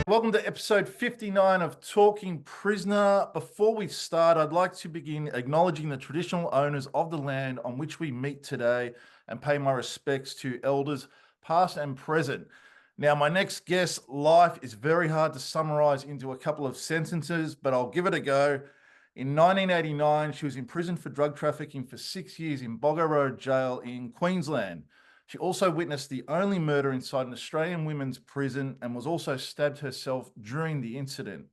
Welcome to episode 59 of Talking Prisoner. Before we start, I'd like to begin acknowledging the traditional owners of the land on which we meet today and pay my respects to elders past and present. Now, my next guest's life is very hard to summarize into a couple of sentences, but I'll give it a go. In 1989, she was imprisoned for drug trafficking for 6 years in Boggo Road Jail in Queensland. She also witnessed the only murder inside an Australian women's prison and was also stabbed herself during the incident.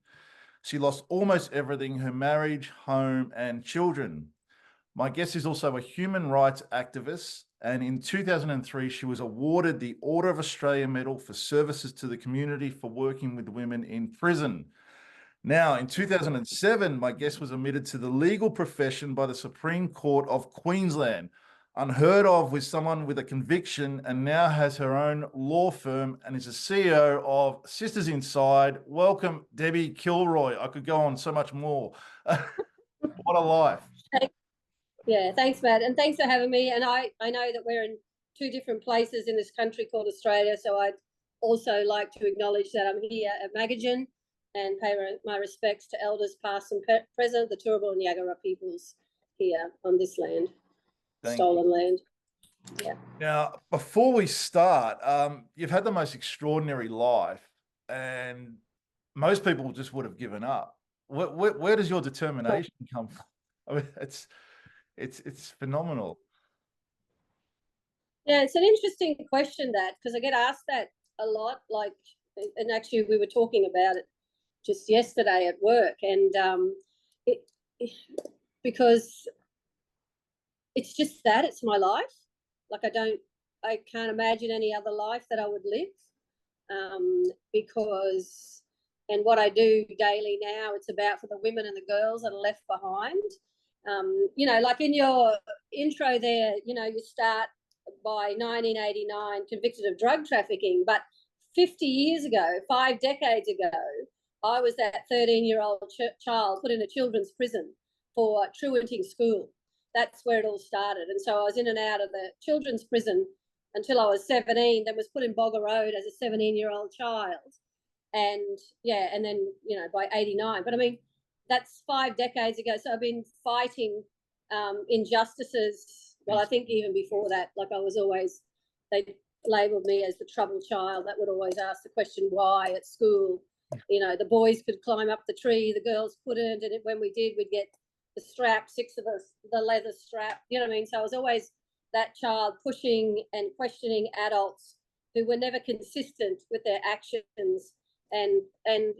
She lost almost everything: her marriage, home, and children. My guest is also a human rights activist, and in 2003, she was awarded the Order of Australia Medal for services to the community for working with women in prison. Now, in 2007, my guest was admitted to the legal profession by the Supreme Court of Queensland. Unheard of with someone with a conviction, and now has her own law firm and is the CEO of Sisters Inside. Welcome, Debbie Kilroy. I could go on so much more. What a life. Yeah, thanks, Matt. And thanks for having me. And I know that we're in two different places in this country called Australia. So I'd also like to acknowledge that I'm here at Magajan and pay my respects to elders past and present, the Turrbal and Yagara peoples here on this land. Stolen land. Yeah. Now, before we start, you've had the most extraordinary life, and most people just would have given up. Where does your determination come from? I mean, it's phenomenal. Yeah, it's an interesting question, that, because I get asked that a lot. Like, and actually, we were talking about it just yesterday at work, and because it's just that it's my life. Like, I can't imagine any other life that I would live, because, and what I do daily now, it's about for the women and the girls that are left behind. You know, like in your intro there, you know, you start by 1989 convicted of drug trafficking, but 50 years ago, 5 decades ago, I was that 13-year-old child put in a children's prison for truanting school. That's where it all started. And so I was in and out of the children's prison until I was 17, then was put in Boger Road as a 17-year-old child. And yeah, and then, you know, by 89. But I mean, that's 5 decades ago. So I've been fighting injustices. Well, I think even before that, like I was always, they labelled me as the troubled child that would always ask the question why at school. You know, the boys could climb up the tree, the girls couldn't. And when we did, we'd get the strap, 6 of us, the leather strap, you know what I mean? So I was always that child pushing and questioning adults who were never consistent with their actions. And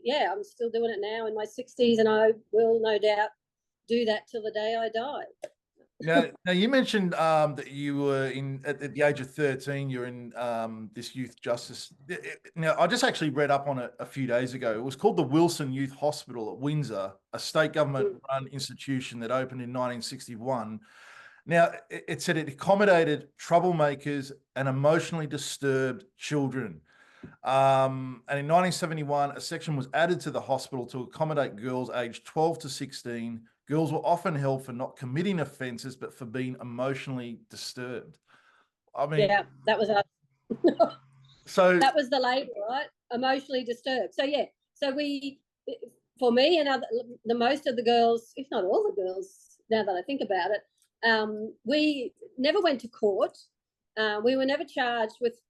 yeah, I'm still doing it now in my 60s, and I will no doubt do that till the day I die. Now you mentioned that you were at the age of 13, you're in this youth justice. Now, I just actually read up on it a few days ago. It was called the Wilson Youth Hospital at Windsor, a state government-run institution that opened in 1961. Now, it said it accommodated troublemakers and emotionally disturbed children. And in 1971, a section was added to the hospital to accommodate girls aged 12 to 16. Girls were often held for not committing offences, but for being emotionally disturbed. I mean, yeah, that was us. So that was the label, right? Emotionally disturbed. So yeah, so for me and the most of the girls, if not all the girls, now that I think about it, we never went to court. We were never charged with,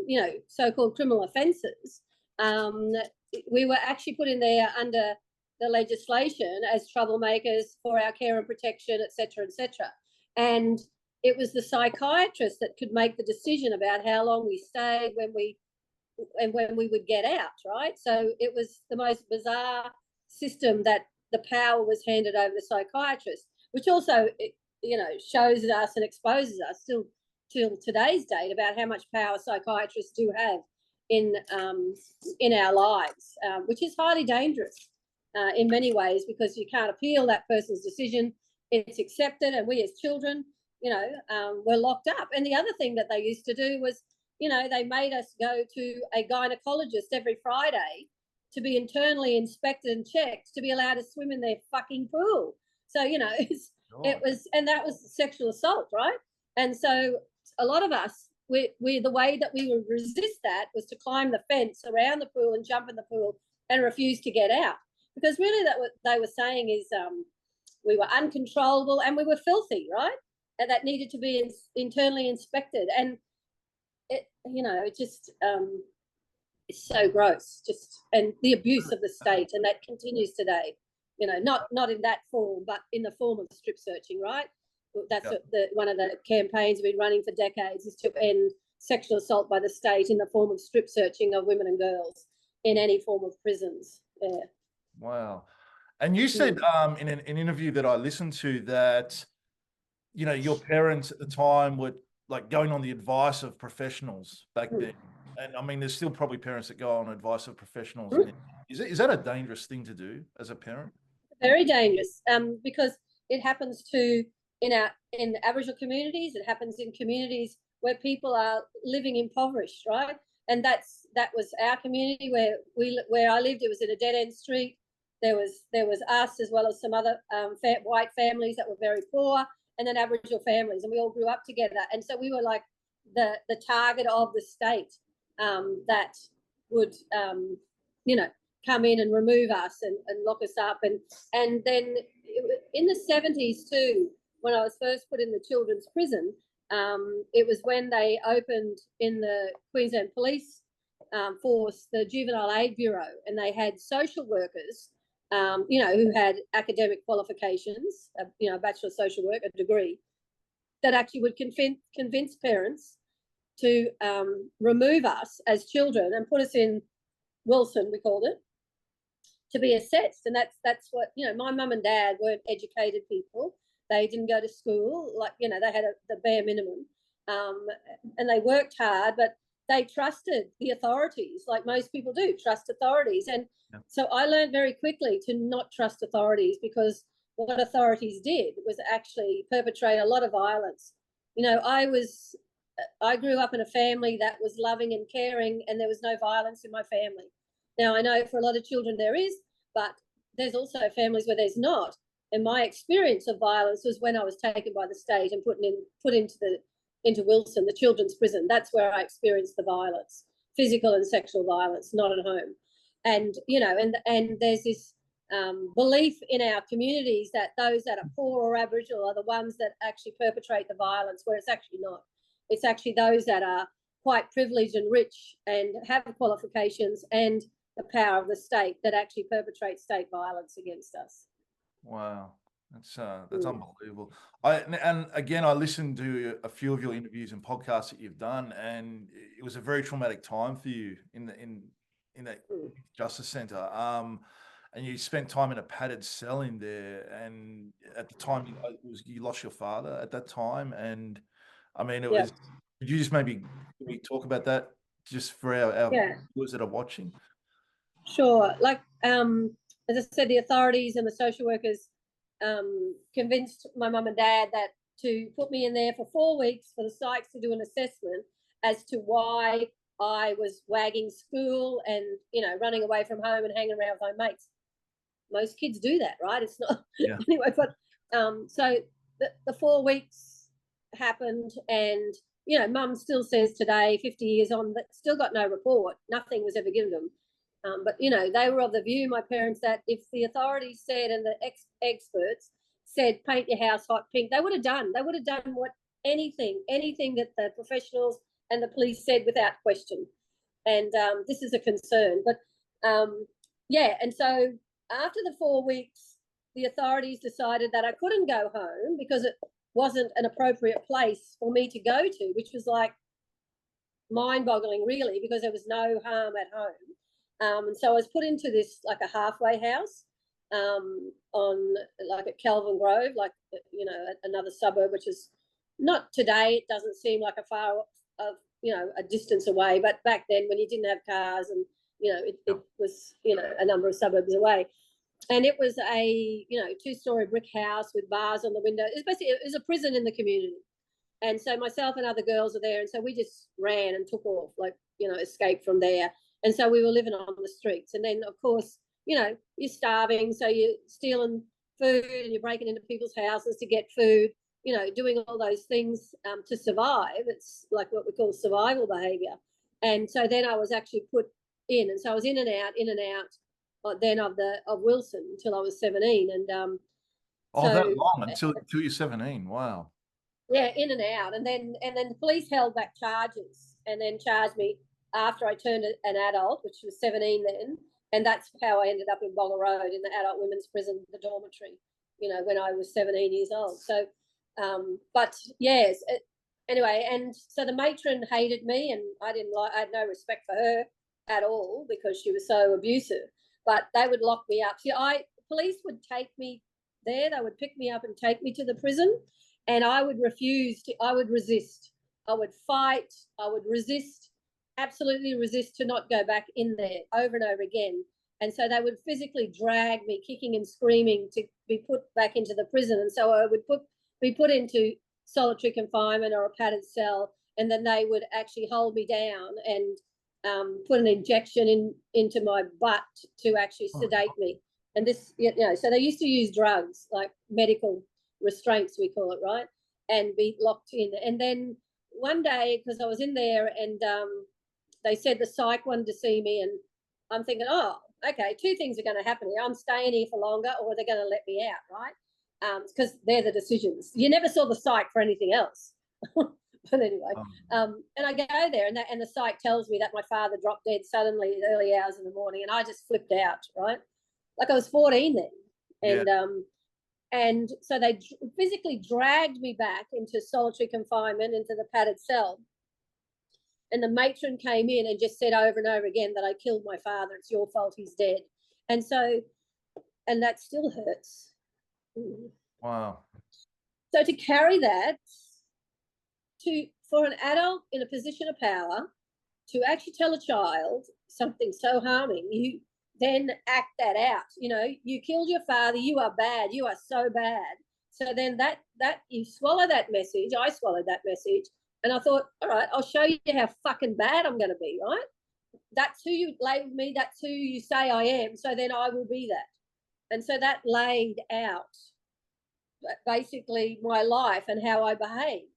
you know, so-called criminal offences. We were actually put in there under the legislation as troublemakers for our care and protection, et cetera, et cetera. And it was the psychiatrist that could make the decision about how long we stayed, when we would get out, right? So it was the most bizarre system that the power was handed over to psychiatrists, which also, you know, shows us and exposes us still till today's date about how much power psychiatrists do have in our lives, which is highly dangerous in many ways, because you can't appeal that person's decision. It's accepted, and we as children, you know, were locked up. And the other thing that they used to do was, you know, they made us go to a gynecologist every Friday to be internally inspected and checked to be allowed to swim in their fucking pool. So, you know, it was, and that was sexual assault, right? And so a lot of us, we the way that we would resist that was to climb the fence around the pool and jump in the pool and refused to get out, because really that what they were saying is we were uncontrollable and we were filthy, right? And that needed to be internally inspected. And it, it just it's so gross, just, and the abuse of the state, and that continues today. Not in that form, but in the form of strip searching, right? That's one of the campaigns we've been running for decades, is to end sexual assault by the state in the form of strip searching of women and girls in any form of prisons. Yeah. Wow. And you said in an interview that I listened to that, your parents at the time were like going on the advice of professionals back then. And I mean, there's still probably parents that go on advice of professionals. Is that a dangerous thing to do as a parent? Very dangerous, because it happens in Aboriginal communities. It happens in communities where people are living impoverished, right? And that was our community where I lived. It was in a dead end street. There was us, as well as some other white families that were very poor, and then Aboriginal families, and we all grew up together. And so we were like the target of the state that would come in and remove us and lock us up. And then in the 70s too, when I was first put in the children's prison, it was when they opened in the Queensland Police Force the Juvenile Aid Bureau, and they had social workers, who had academic qualifications, a Bachelor of Social Work, a degree, that actually would convince parents to remove us as children and put us in Wilson, we called it, to be assessed. And that's what, my mum and dad weren't educated people. They didn't go to school, they had the bare minimum, and they worked hard, but they trusted the authorities, like most people do, trust authorities. And so I learned very quickly to not trust authorities, because what authorities did was actually perpetrate a lot of violence. I grew up in a family that was loving and caring, and there was no violence in my family. Now, I know for a lot of children there is, but there's also families where there's not. And my experience of violence was when I was taken by the state and put into Wilson, the children's prison. That's where I experienced the violence, physical and sexual violence, not at home. And and there's this belief in our communities that those that are poor or Aboriginal are the ones that actually perpetrate the violence, where it's actually not. It's actually those that are quite privileged and rich and have qualifications and the power of the state that actually perpetrate state violence against us. Wow, that's unbelievable. And again, I listened to a few of your interviews and podcasts that you've done, and it was a very traumatic time for you in that justice centre. And you spent time in a padded cell in there, and at the time you lost your father at that time, and I mean it was. Could you just maybe talk about that just for our viewers that are watching? Sure. Like, as I said, the authorities and the social workers convinced my mum and dad that to put me in there for 4 weeks for the psychs to do an assessment as to why I was wagging school and, running away from home and hanging around with my mates. Most kids do that, right? It's not anyway. But so the 4 weeks happened, and mum still says today, 50 years on, that still got no report. Nothing was ever given them. But they were of the view, my parents, that if the authorities said and the experts said paint your house hot pink, they would have done. They would have done anything that the professionals and the police said without question. And this is a concern. But and so after the 4 weeks, the authorities decided that I couldn't go home because it wasn't an appropriate place for me to go to, which was like mind-boggling, really, because there was no harm at home. And so I was put into this like a halfway house on like at Kelvin Grove, like another suburb, which is not today. It doesn't seem like a distance away, but back then when you didn't have cars and it was a number of suburbs away. And it was a 2-story brick house with bars on the window. It was a prison in the community. And so myself and other girls were there, and so we just ran and took off, escaped from there. And so we were living on the streets. And then, of course, you're starving, so you're stealing food and you're breaking into people's houses to get food, doing all those things to survive. It's like what we call survival behaviour. And so then I was actually put in. And so I was in and out. then of Wilson until I was 17, and Oh, that so long until you're 17. Wow. yeah, in and out, and then the police held back charges and then charged me after I turned an adult, which was 17 then, and that's how I ended up in Boggo Road in the adult women's prison, the dormitory, when I was 17 years old. So, but yes, anyway, and so the matron hated me, and I had no respect for her at all because she was so abusive. But they would lock me up. Police would take me there. They would pick me up and take me to the prison, and I would refuse to. I would resist. I would fight. I would resist, absolutely resist to not go back in there over and over again. And so they would physically drag me, kicking and screaming, to be put back into the prison. And so I would be put into solitary confinement or a padded cell, and then they would actually hold me down and put an injection into my butt to actually sedate me. And this, so they used to use drugs, like medical restraints, we call it, right? And be locked in. And then one day, because I was in there, and they said the psych wanted to see me, and I'm thinking, oh, okay, two things are going to happen here. I'm staying here for longer, or they're going to let me out, right? Because they're the decisions. You never saw the psych for anything else. But anyway, and I go there, and the psych tells me that my father dropped dead suddenly in the early hours of the morning, and I just flipped out, right? Like I was 14 then. And and so they physically dragged me back into solitary confinement, into the padded cell. And the matron came in and just said over and over again that I killed my father. It's your fault, he's dead. And so, and that still hurts. Wow. So to carry that, for an adult in a position of power to actually tell a child something so harming, you then act that out. You killed your father, you are bad, you are so bad. So then that you swallow that message. I swallowed that message, and I thought, all right, I'll show you how fucking bad I'm going to be, right? That's who you labeled me, that's who you say I am, so then I will be that. And so that laid out basically my life and how I behaved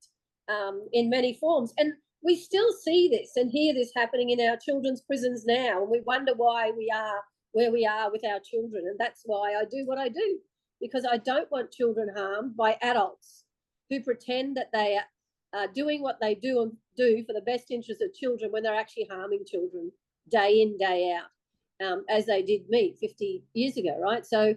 in many forms. And we still see this and hear this happening in our children's prisons now, and we wonder why we are where we are with our children. And that's why I do what I do, because I don't want children harmed by adults who pretend that they are doing what they do for the best interest of children when they're actually harming children day in, day out, as they did me 50 years ago, right? So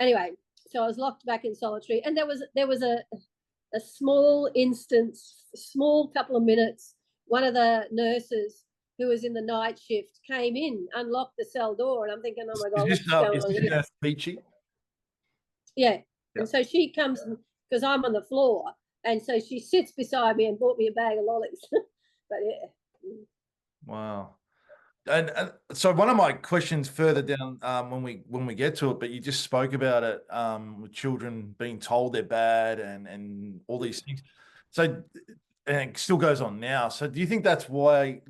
anyway, so I was locked back in solitary, and there was a small instance, small couple of minutes. One of the nurses who was in the night shift came in, unlocked the cell door, and I'm thinking, oh my God, what's going on here? Peachy? Yeah. And so she comes, because I'm on the floor, and so she sits beside me and bought me a bag of lollies. But yeah. Wow. And so one of my questions further down when we get to it, but you just spoke about it with children being told they're bad and all these things. So, and it still goes on now. So do you think that's why,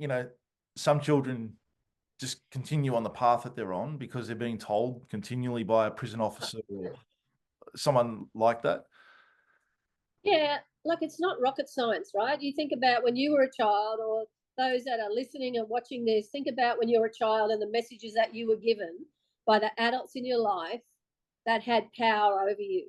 some children just continue on the path that they're on because they're being told continually by a prison officer or someone like that? Yeah, like it's not rocket science, right? You think about when you were a child, or those that are listening and watching this, think about when you were a child and the messages that you were given by the adults in your life that had power over you,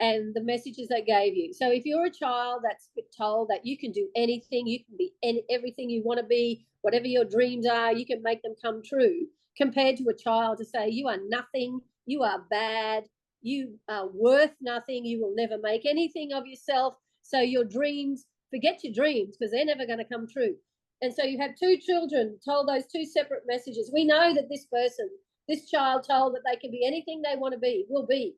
and the messages they gave you. So if you're a child that's told that you can do anything, you can be everything you want to be, whatever your dreams are, you can make them come true, compared to a child to say you are nothing, you are bad, you are worth nothing, you will never make anything of yourself, so your dreams, forget your dreams because they're never going to come true. And so you have two children told those two separate messages. We know that this child told that they can be anything they want to be, will be.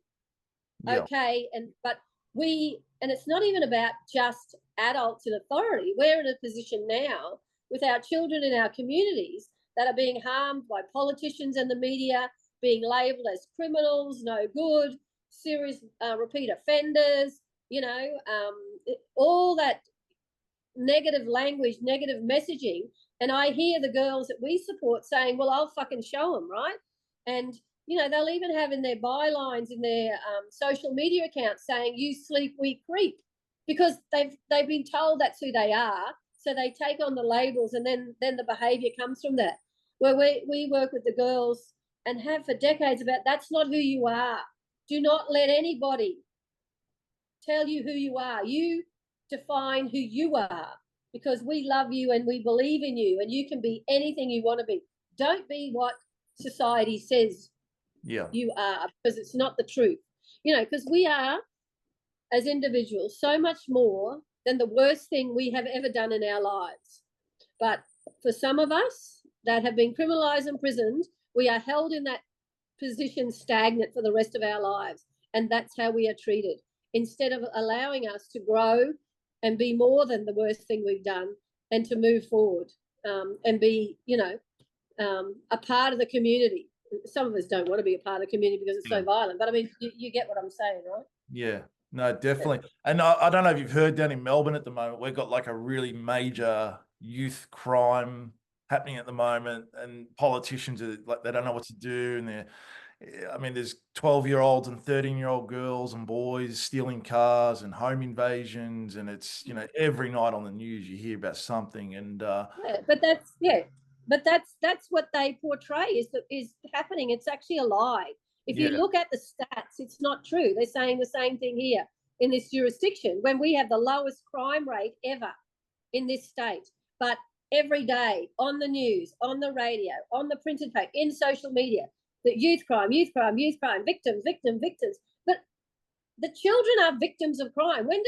Yeah. Okay, but it's not even about just adults in authority. We're in a position now with our children in our communities that are being harmed by politicians and the media, being labelled as criminals, no good, serious repeat offenders, all that negative language, negative messaging. And I hear the girls that we support saying, well, I'll fucking show them, right? And they'll even have in their bylines in their social media accounts saying, you sleep, we creep, because they've been told that's who they are. So they take on the labels, and then the behaviour comes from that. where we work with the girls and have for decades about that's not who you are. Do not let anybody tell you who you are. You define who you are, because we love you and we believe in you, and you can be anything you want to be. Don't be what society says you are, because it's not the truth. You know, because we are, as individuals, so much more than the worst thing we have ever done in our lives. But for some of us that have been criminalised and imprisoned, we are held in that position stagnant for the rest of our lives. And that's how we are treated, instead of allowing us to grow and be more than the worst thing we've done, and to move forward and be, you know, a part of the community. Some of us don't want to be a part of the community because it's so violent, but I mean, you get what I'm saying, right? Yeah, no, definitely. And I don't know if you've heard, down in Melbourne at the moment, we've got like a really major youth crime happening at the moment, and politicians are like, they don't know what to do. And I mean, there's 12-year-olds and 13-year-old girls and boys stealing cars and home invasions. And it's, you know, every night on the news, you hear about something. And but that's what they portray is happening. It's actually a lie. If you look at the stats, it's not true. They're saying the same thing here in this jurisdiction, when we have the lowest crime rate ever in this state. But every day on the news, on the radio, on the printed page, in social media, that youth crime, victims. But the children are victims of crime. When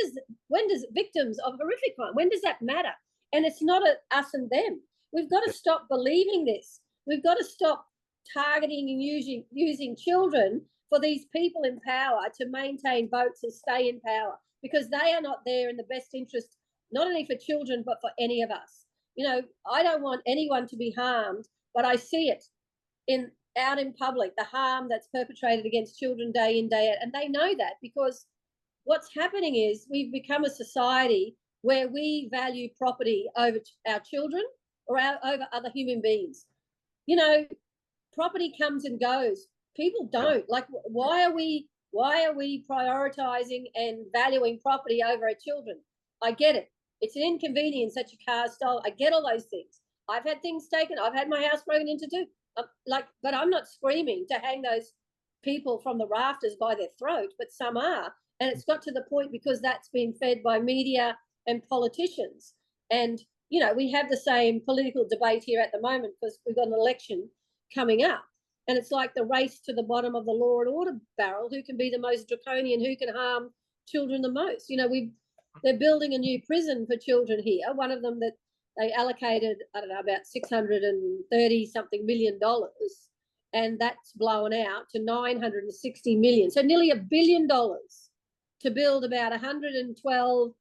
does victims of horrific crime, when does that matter? And it's not us and them. We've got to stop believing this. We've got to stop targeting and using children for these people in power to maintain votes and stay in power, because they are not there in the best interest, not only for children, but for any of us. You know, I don't want anyone to be harmed, but I see it out in public, the harm that's perpetrated against children day in, day out. And they know that, because what's happening is we've become a society where we value property over our children or over other human beings. You know, property comes and goes. People don't. Like, why are we prioritizing and valuing property over our children? I get it. It's an inconvenience that your car's stolen. I get all those things. I've had things taken. I've had my house broken into too. But I'm not screaming to hang those people from the rafters by their throat, but some are. And it's got to the point because that's been fed by media and politicians. And, you know, we have the same political debate here at the moment because we've got an election coming up. And it's like the race to the bottom of the law and order barrel, who can be the most draconian, who can harm children the most. You know, they're building a new prison for children here. One of them that they allocated, I don't know, about $630-something million, and that's blown out to $960 million. So nearly $1 billion to build about 112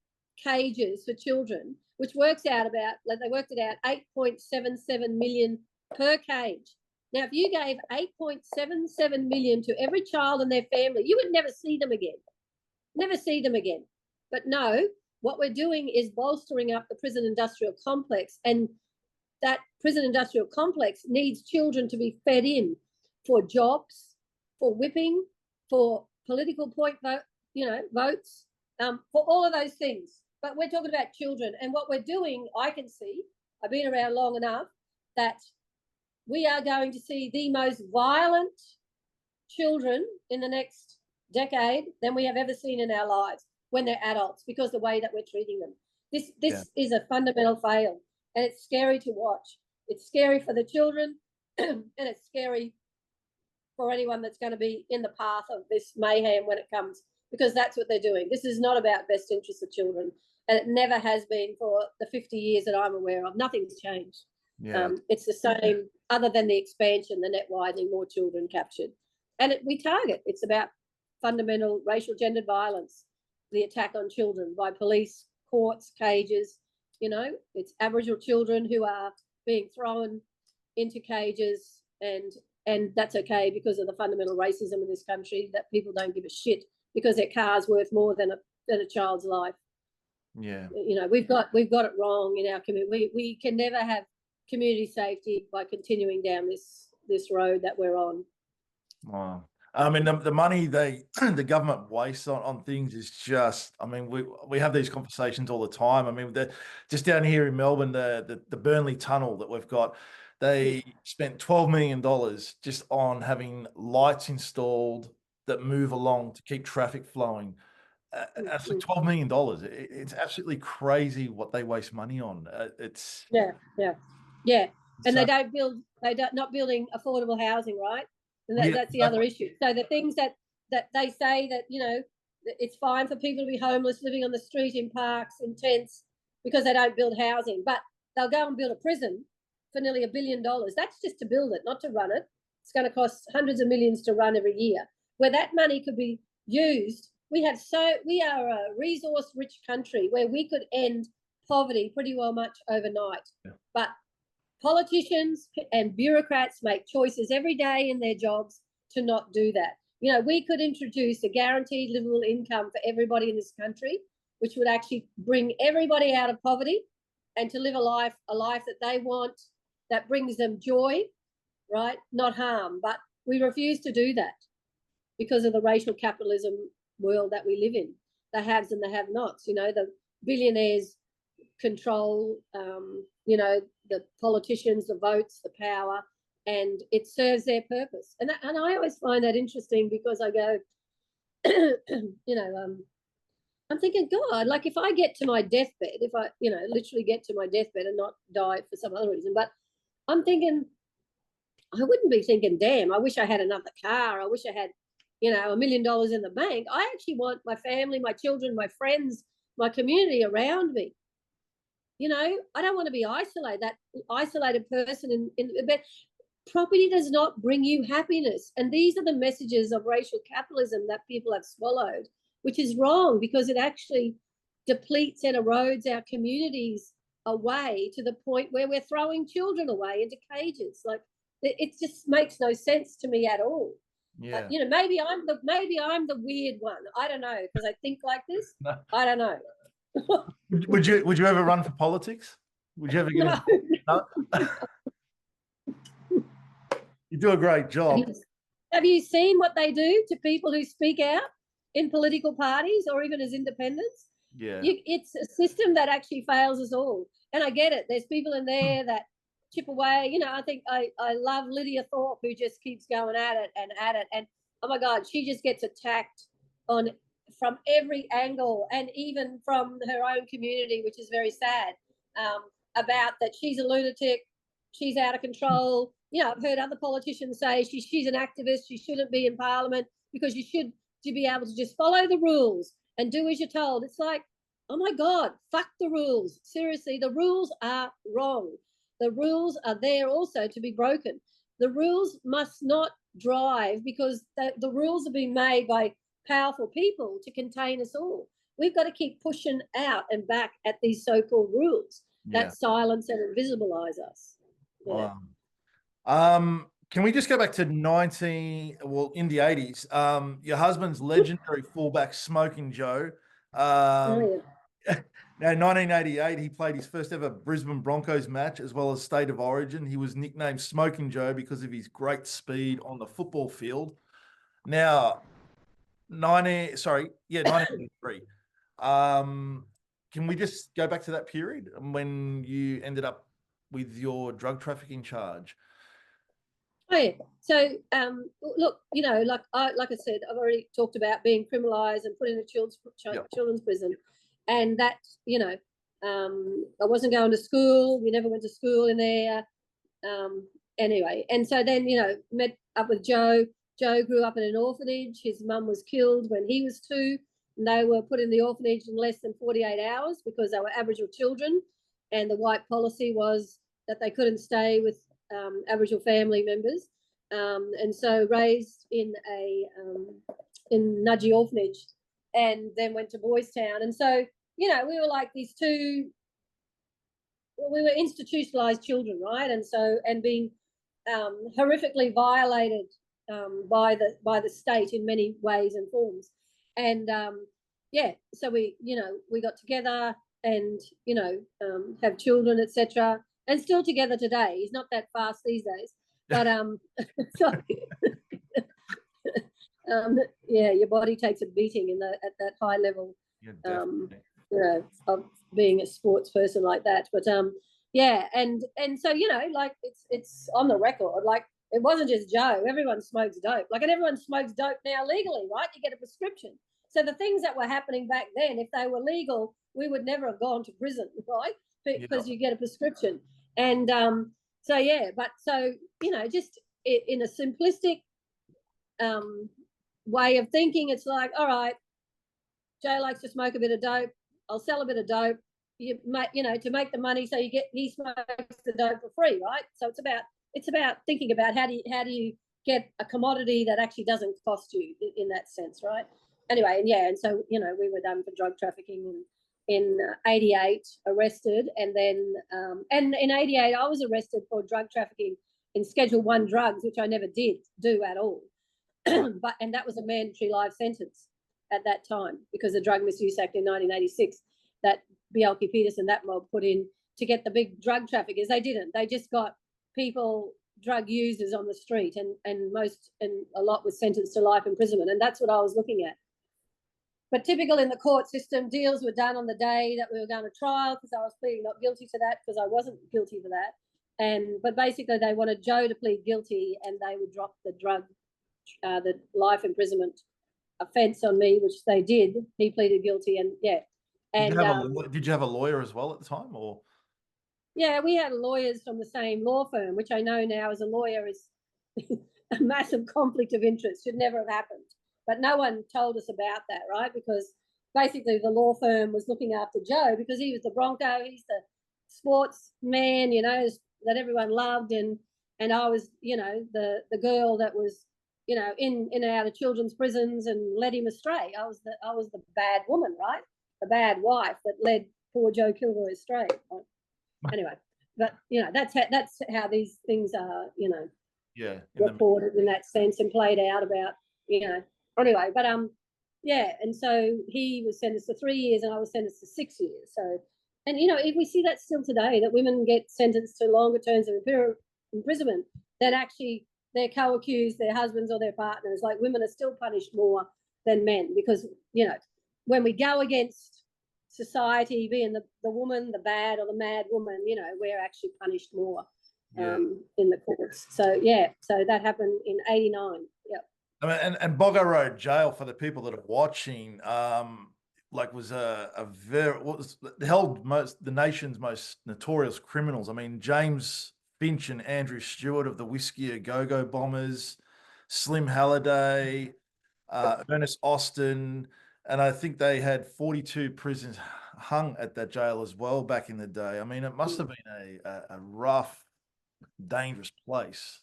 cages for children, which works out about, like they worked it out, $8.77 million per cage. Now, if you gave $8.77 million to every child and their family, you would never see them again. Never see them again. But no, what we're doing is bolstering up the prison industrial complex, and that prison industrial complex needs children to be fed in for jobs, for whipping, for political point votes, for all of those things. But we're talking about children, and what we're doing, I can see, I've been around long enough, that we are going to see the most violent children in the next decade than we have ever seen in our lives when they're adults, because the way that we're treating them. This is a fundamental fail, and it's scary to watch. It's scary for the children, and it's scary for anyone that's going to be in the path of this mayhem when it comes, because that's what they're doing. This is not about best interests of children, and it never has been for the 50 years that I'm aware of. Nothing's changed. It's the same, other than the expansion, the net widening, more children captured. And we target. It's about fundamental racial gendered violence, the attack on children by police, courts, cages. You know, it's Aboriginal children who are being thrown into cages, and that's okay because of the fundamental racism in this country, that people don't give a shit because their car's worth more than a child's life. Yeah. You know, we've got it wrong in our community. We can never have community safety by continuing down this road that we're on. Wow. I mean, the money the government wastes on things is just, I mean, we have these conversations all the time. I mean, just down here in Melbourne, the Burnley tunnel that we've got, they spent $12 million just on having lights installed that move along to keep traffic flowing. That's like $12 million. It's absolutely crazy what they waste money on. It's yeah. And so, not building affordable housing, right? And yeah, that's the other issue. So the things that they say that, you know, it's fine for people to be homeless, living on the street, in parks, in tents, because they don't build housing, but they'll go and build a prison for nearly $1 billion. That's just to build it, not to run it. It's going to cost hundreds of millions to run every year, where that money could be used. We are a resource-rich country where we could end poverty pretty well much overnight. Yeah. But politicians and bureaucrats make choices every day in their jobs to not do that. You know, we could introduce a guaranteed livable income for everybody in this country, which would actually bring everybody out of poverty and to live a life that they want, that brings them joy, right? Not harm. But we refuse to do that because of the racial capitalism world that we live in. The haves and the have-nots. You know, the billionaires control, you know, the politicians, the votes, the power, and it serves their purpose. And I always find that interesting, because I go, you know, I'm thinking, God, like if I get to my deathbed, if I, you know, literally get to my deathbed and not die for some other reason, but I'm thinking, I wouldn't be thinking, damn, I wish I had another car. I wish I had, you know, $1 million in the bank. I actually want my family, my children, my friends, my community around me. You know, I don't want to be isolated, that isolated person in bed. Property does not bring you happiness. And these are the messages of racial capitalism that people have swallowed, which is wrong, because it actually depletes and erodes our communities away to the point where we're throwing children away into cages. Like, it just makes no sense to me at all. yeah. You know, maybe I'm the weird one. I don't know, because I think like this. No. I don't know. Would you ever run for politics? Would you ever get No. You do a great job. Have you seen what they do to people who speak out in political parties or even as independents? Yeah. It's a system that actually fails us all. And I get it. There's people in there that chip away. You know, I think I love Lydia Thorpe, who just keeps going at it. And oh my God, she just gets attacked from every angle, and even from her own community, which is very sad, about that she's a lunatic, she's out of control. You know, I've heard other politicians say she's an activist, she shouldn't be in Parliament, because you should be able to just follow the rules and do as you're told. It's like, oh my God, fuck the rules. Seriously, the rules are wrong. The rules are there also to be broken. The rules must not drive, because the rules have been made by powerful people to contain us all. We've got to keep pushing out and back at these so-called rules that silence and invisibilize us. Yeah. Wow. Can we just go back to in the 80s? Your husband's legendary fullback, Smoking Joe. Now, in 1988, he played his first ever Brisbane Broncos match, as well as State of Origin. He was nicknamed Smoking Joe because of his great speed on the football field. Now, 1983. Can we just go back to that period when you ended up with your drug trafficking charge? Oh yeah. So look, you know, like I said, I've already talked about being criminalised and put in a children's prison, and that, you know, I wasn't going to school. We never went to school in there. Anyway, and so then, you know, met up with Joe. Joe grew up in an orphanage. His mum was killed when he was 2. And they were put in the orphanage in less than 48 hours because they were Aboriginal children, and the white policy was that they couldn't stay with Aboriginal family members, and so raised in Nudgee Orphanage, and then went to Boys Town. And so, you know, we were like these two. We were institutionalized children, right? And so, and being horrifically violated by the state in many ways and forms. And so we got together and, you know, have children, etc., and still together today. He's not that fast these days, but your body takes a beating at that high level, you know, of being a sports person like that. But Yeah, and so, you know, like it's on the record, like it wasn't just Joe. Everyone smokes dope, like, and everyone smokes dope now legally, right? You get a prescription. So the things that were happening back then, if they were legal, we would never have gone to prison, right? Because you get a prescription. And so yeah, but so, you know, just in a simplistic way of thinking, it's like, all right, Joe likes to smoke a bit of dope. I'll sell a bit of dope. You know, to make the money, so he smokes the dope for free, right? So it's about thinking about how do you get a commodity that actually doesn't cost you in that sense, right? Anyway, and yeah, and so, you know, we were done for drug trafficking in 88, arrested, and then and in 88 I was arrested for drug trafficking in Schedule 1 drugs, which I never did do at all. But and that was a mandatory life sentence at that time, because the Drug Misuse Act in 1986 that Bjelke Petersen, that mob, put in to get the big drug traffickers. They didn't. They just got people, drug users on the street, and a lot was sentenced to life imprisonment. And that's what I was looking at. But typical in the court system, deals were done on the day that we were going to trial, because I was pleading not guilty to that, because I wasn't guilty for that. But basically they wanted Joe to plead guilty, and they would drop the life imprisonment offence on me, which they did. He pleaded guilty, and yeah. And did you have a lawyer as well at the time, or? Yeah, we had lawyers from the same law firm, which I know now as a lawyer is a massive conflict of interest. Should never have happened. But no one told us about that, right? Because basically the law firm was looking after Joe, because he was the Bronco, he's the sportsman, you know, that everyone loved, and I was, you know, the girl that was, you know, in and out of children's prisons and led him astray. I was the bad woman, right? The bad wife that led poor Joe Kilroy astray. Right? Anyway, but you know, that's how these things are, you know, reported in that sense and played out about, you know. Anyway, but yeah, and so he was sentenced to 3 years, and I was sentenced to 6 years. So, and you know, if we see that still today, that women get sentenced to longer terms of imprisonment than actually their co-accused, their husbands or their partners. Like, women are still punished more than men, because, you know, when we go against society, being the woman, the bad or the mad woman, you know, we're actually punished more in the courts. So yeah, so that happened in 89. Yep. I mean, and Boggo Road Jail, for the people that are watching, like, was held the nation's most notorious criminals. I mean, James Finch and Andrew Stewart of the Whiskey A Go-Go Bombers, Slim Halliday, Ernest Austin, and I think they had 42 prisoners hung at that jail as well back in the day. I mean, it must have been a rough, dangerous place.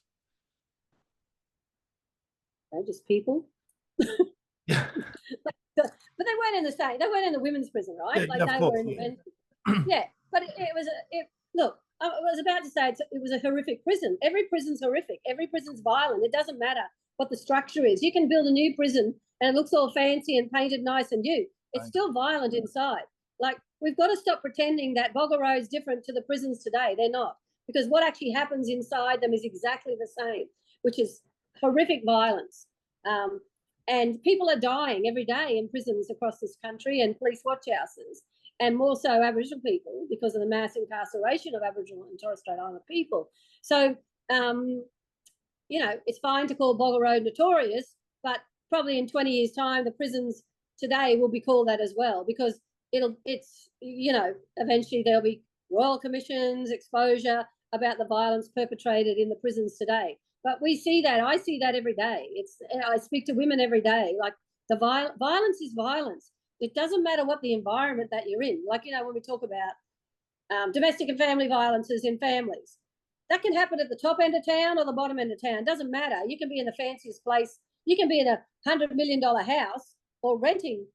They're just people. Yeah. But they weren't in the same. They weren't in the women's prison, right? Yeah, like, they were in. Yeah, but it was look. I was about to say it was a horrific prison. Every prison's horrific. Every prison's violent. It doesn't matter what the structure is. You can build a new prison and it looks all fancy and painted nice and new. It's still violent inside. Like, we've got to stop pretending that Boggo Road's different to the prisons today. They're not, because what actually happens inside them is exactly the same, which is horrific violence. And people are dying every day in prisons across this country, and police watch houses, and more so Aboriginal people, because of the mass incarceration of Aboriginal and Torres Strait Islander people. So, you know, it's fine to call Boggo Road notorious, but probably in 20 years' time, the prisons today will be called that as well, because it's, you know, eventually there'll be royal commissions, exposure about the violence perpetrated in the prisons today. But we see that. I see that every day. I speak to women every day. Like, the violence is violence. It doesn't matter what the environment that you're in. Like, you know, when we talk about domestic and family violences in families, that can happen at the top end of town or the bottom end of town. It doesn't matter. You can be in the fanciest place. You can be in a $100 million house or renting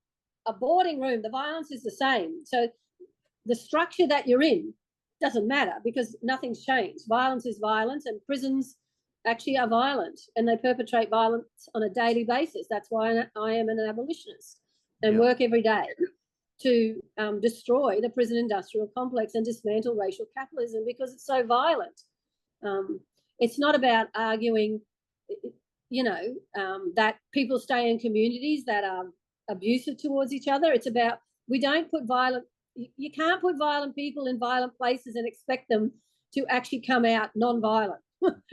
a boarding room. The violence is the same. So the structure that you're in doesn't matter, because nothing's changed. Violence is violence, and prisons actually are violent, and they perpetrate violence on a daily basis. That's why I am an abolitionist and work every day to destroy the prison industrial complex and dismantle racial capitalism, because it's so violent. It's not about arguing, you know, that people stay in communities that are abusive towards each other. It's about, we don't put violent you can't put violent people in violent places and expect them to actually come out non-violent.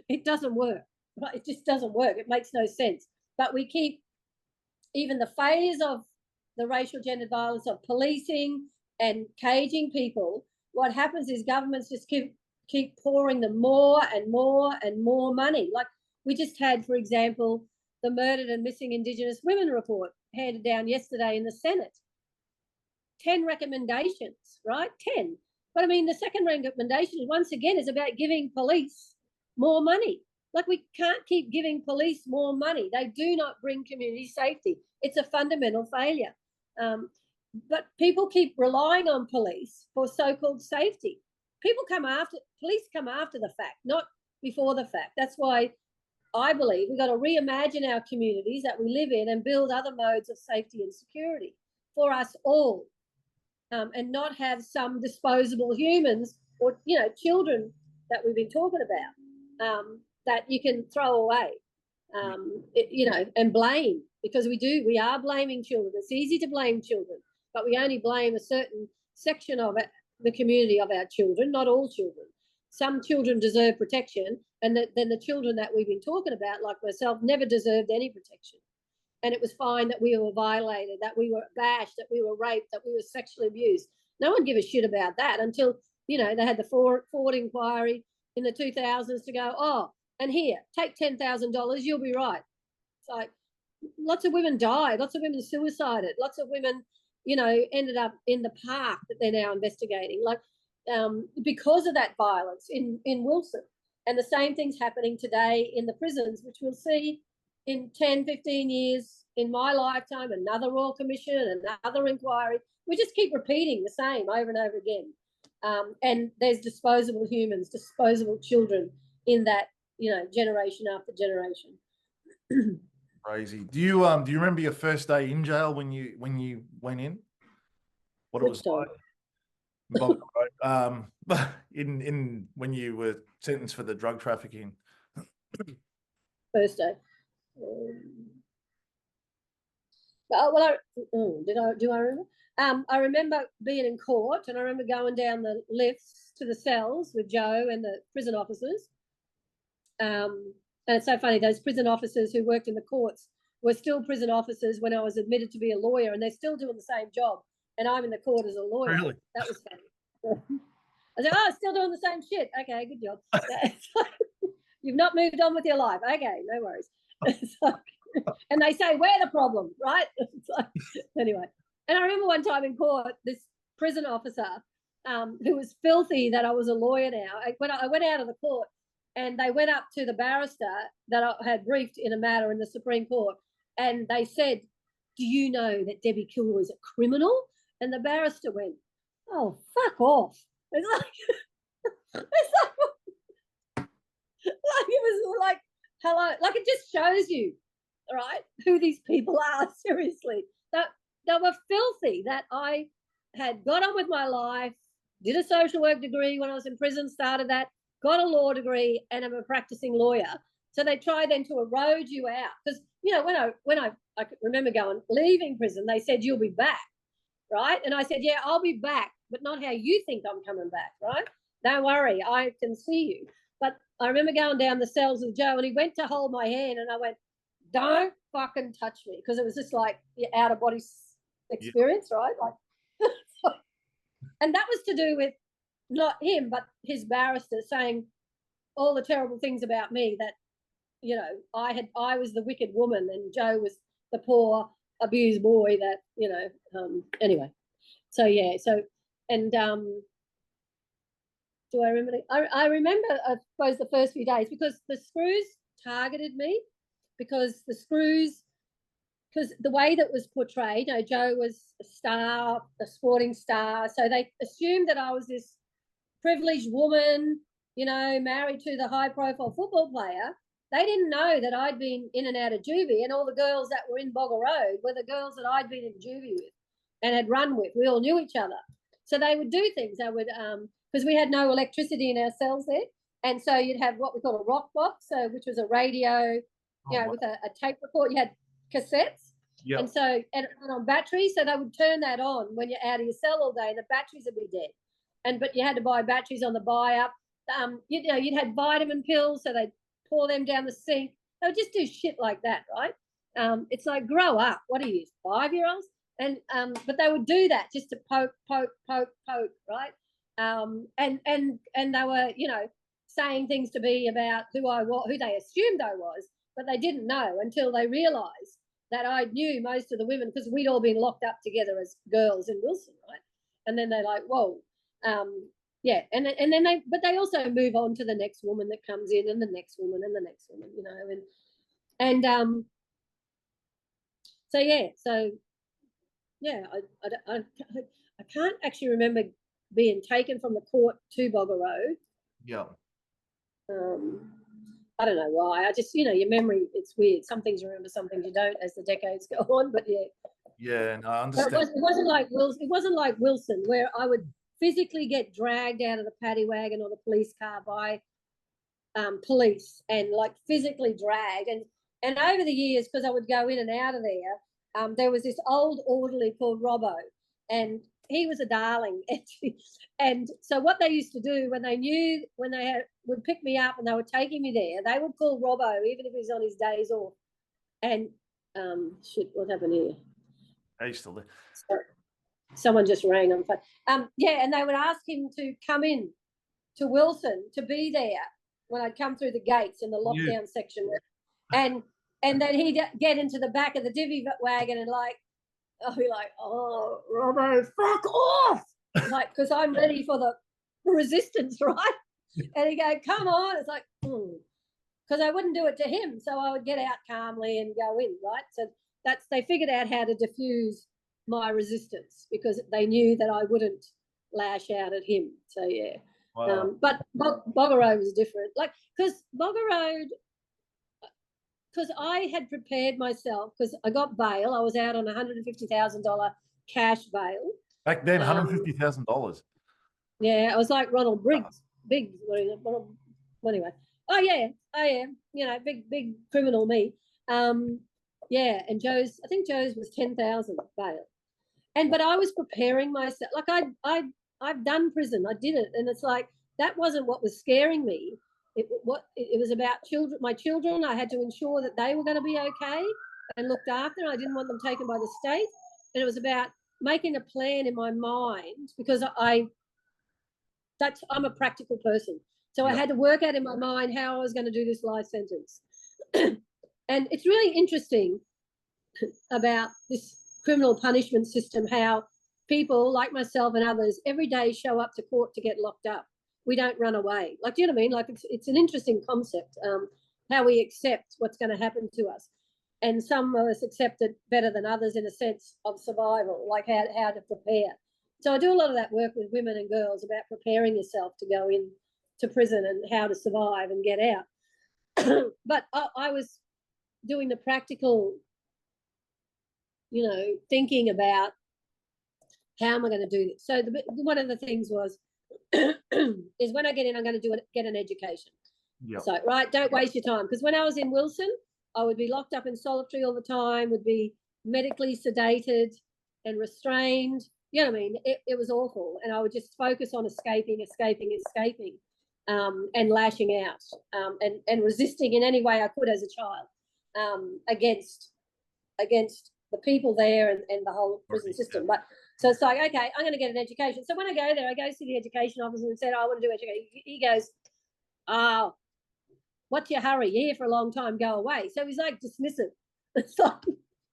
It doesn't work. Right? It just doesn't work. It makes no sense. But we keep even the failures of the racial gendered violence of policing and caging people. What happens is governments just keep pouring them more and more and more money. Like we just had, for example, the Murdered and Missing Indigenous Women report handed down yesterday in the Senate. 10 recommendations, right? 10. But I mean, the second recommendation, once again, is about giving police more money. Like we can't keep giving police more money. They do not bring community safety. It's a fundamental failure. But people keep relying on police for so-called safety. Police come after the fact, not before the fact. That's why I believe we've got to reimagine our communities that we live in and build other modes of safety and security for us all, and not have some disposable humans or, children that we've been talking about, that you can throw away, and blame, because we are blaming children. It's easy to blame children, but we only blame a certain section of it, the community of our children, not all children. Some children deserve protection, and then the children that we've been talking about, like myself, never deserved any protection. And it was fine that we were violated, that we were bashed, that we were raped, that we were sexually abused. No one gave a shit about that until, they had the Ford inquiry in the 2000s to go, oh, and here, take $10,000, you'll be right. It's like lots of women died, lots of women suicided, lots of women, ended up in the park that they're now investigating. Like, because of that violence in Wilson. And the same thing's happening today in the prisons, which we'll see in 10, 15 years in my lifetime, another Royal Commission, another inquiry. We just keep repeating the same over and over again. And there's disposable humans, disposable children in that, generation after generation. Crazy. Do you remember your first day in jail when you went in? What it was like? Boggo Road, in when you were sentenced for the drug trafficking. First day. Do I remember? I remember being in court, and I remember going down the lifts to the cells with Joe and the prison officers. And it's so funny, those prison officers who worked in the courts were still prison officers when I was admitted to be a lawyer, and they're still doing the same job. And I'm in the court as a lawyer. Really? That was funny. I said, still doing the same shit. Okay, good job. You've not moved on with your life. Okay, no worries. And they say, we're the problem, right? Anyway. And I remember one time in court, this prison officer who was filthy that I was a lawyer now, I went out of the court, and they went up to the barrister that I had briefed in a matter in the Supreme Court, and they said, do you know that Debbie Kilroy is a criminal? And the barrister went, oh, fuck off. It's like, it was like, hello. Like, it just shows you, right, who these people are, seriously. That they were filthy, that I had got on with my life, did a social work degree when I was in prison, started that, got a law degree, and I'm a practicing lawyer. So they try then to erode you out. Because, when I remember leaving prison, they said, you'll be back, right? And I said, yeah, I'll be back, but not how you think I'm coming back, right? Don't worry, I can see you. But I remember going down the cells with Joe, and he went to hold my hand, and I went, don't fucking touch me, because it was just like your out-of-body experience, right? Like, and that was to do with not him, but his barrister saying all the terrible things about me, that, I was the wicked woman and Joe was the poor abused boy that, anyway. So, yeah. So, and do I remember? I remember, I suppose, the first few days, because the screws targeted me, because the way that was portrayed, Joe was a star, a sporting star. So they assumed that I was this privileged woman, married to the high profile football player. They didn't know that I'd been in and out of juvie, and all the girls that were in Bogger Road were the girls that I'd been in juvie with and had run with. We all knew each other. So they would do things. They would, because we had no electricity in our cells there. And so you'd have what we call a rock box, which was a radio, with a tape recorder. You had cassettes, Yeah. And so, and on batteries, so they would turn that on when you're out of your cell all day, and the batteries would be dead. But you had to buy batteries on the buy up. You'd had vitamin pills, so they'd pour them down the sink. They would just do shit like that, right? It's like, grow up. What are you, 5-year-olds? And but they would do that just to poke, right? And they were, saying things to me about who I was, who they assumed I was, but they didn't know until they realised that I knew most of the women, because we'd all been locked up together as girls in Wilson, right? And then they're like, whoa, yeah. And then they also move on to the next woman that comes in, and the next woman, and the next woman, I can't actually remember being taken from the court to Boggo Road. Yeah. I don't know why. I just, your memory, it's weird. Some things you remember, some things you don't as the decades go on. But yeah. Yeah, no, I understand. It wasn't like Wilson. It wasn't like Wilson, where I would physically get dragged out of the paddy wagon or the police car by police, and like physically dragged. And over the years, because I would go in and out of there was this old orderly called Robbo, and he was a darling. And so what they used to do when they would pick me up and they were taking me there, they would call Robbo, even if he was on his days off. And shit, what happened here? Are you still there? Sorry. Someone just rang on phone. Yeah, and they would ask him to come in to Wilson to be there when I'd come through the gates in the lockdown section. And then he'd get into the back of the divvy wagon and I'll be like, oh, Robbo, fuck off! Like, because I'm ready for the resistance, right? And he'd go, come on. It's like, because I wouldn't do it to him. So I would get out calmly and go in, right? So they figured out how to diffuse my resistance, because they knew that I wouldn't lash out at him. So, yeah. Wow. But Bogger Road was different. Like, because Bogger Road, because I had prepared myself, because I got bail. I was out on $150,000 cash bail. Back then, $150,000. Yeah, I was like Ronald Briggs. Big, anyway. Oh, yeah, I am. Big criminal me. Yeah, and I think Joe's was 10,000 bail. But I was preparing myself. Like, I've done prison. I did it. And it's like, that wasn't what was scaring me. It was about children. My children, I had to ensure that they were going to be okay and looked after. I didn't want them taken by the state. And it was about making a plan in my mind, because I'm a practical person. So I had to work out in my mind how I was going to do this life sentence. And it's really interesting about this criminal punishment system, how people like myself and others every day show up to court to get locked up. We don't run away. Like, do you know what I mean? Like, it's an interesting concept, how we accept what's going to happen to us. And some of us accept it better than others in a sense of survival, like how to prepare. So I do a lot of that work with women and girls about preparing yourself to go in to prison and how to survive and get out. But I was doing the practical, thinking about how am I going to do this. So one of the things was, is when I get in, I'm going to get an education. Yep. So, right, don't waste your time. Because when I was in Wilson, I would be locked up in solitary all the time, would be medically sedated and restrained. You know what I mean? It was awful. And I would just focus on escaping, and lashing out, and resisting in any way I could as a child, against the people there and the whole prison system. But so it's like, okay, I'm going to get an education. So when I go there, I go see the education officer and said, I want to do education. He goes, oh, what's your hurry? You're here for a long time, go away. So he's like dismissive. It's like,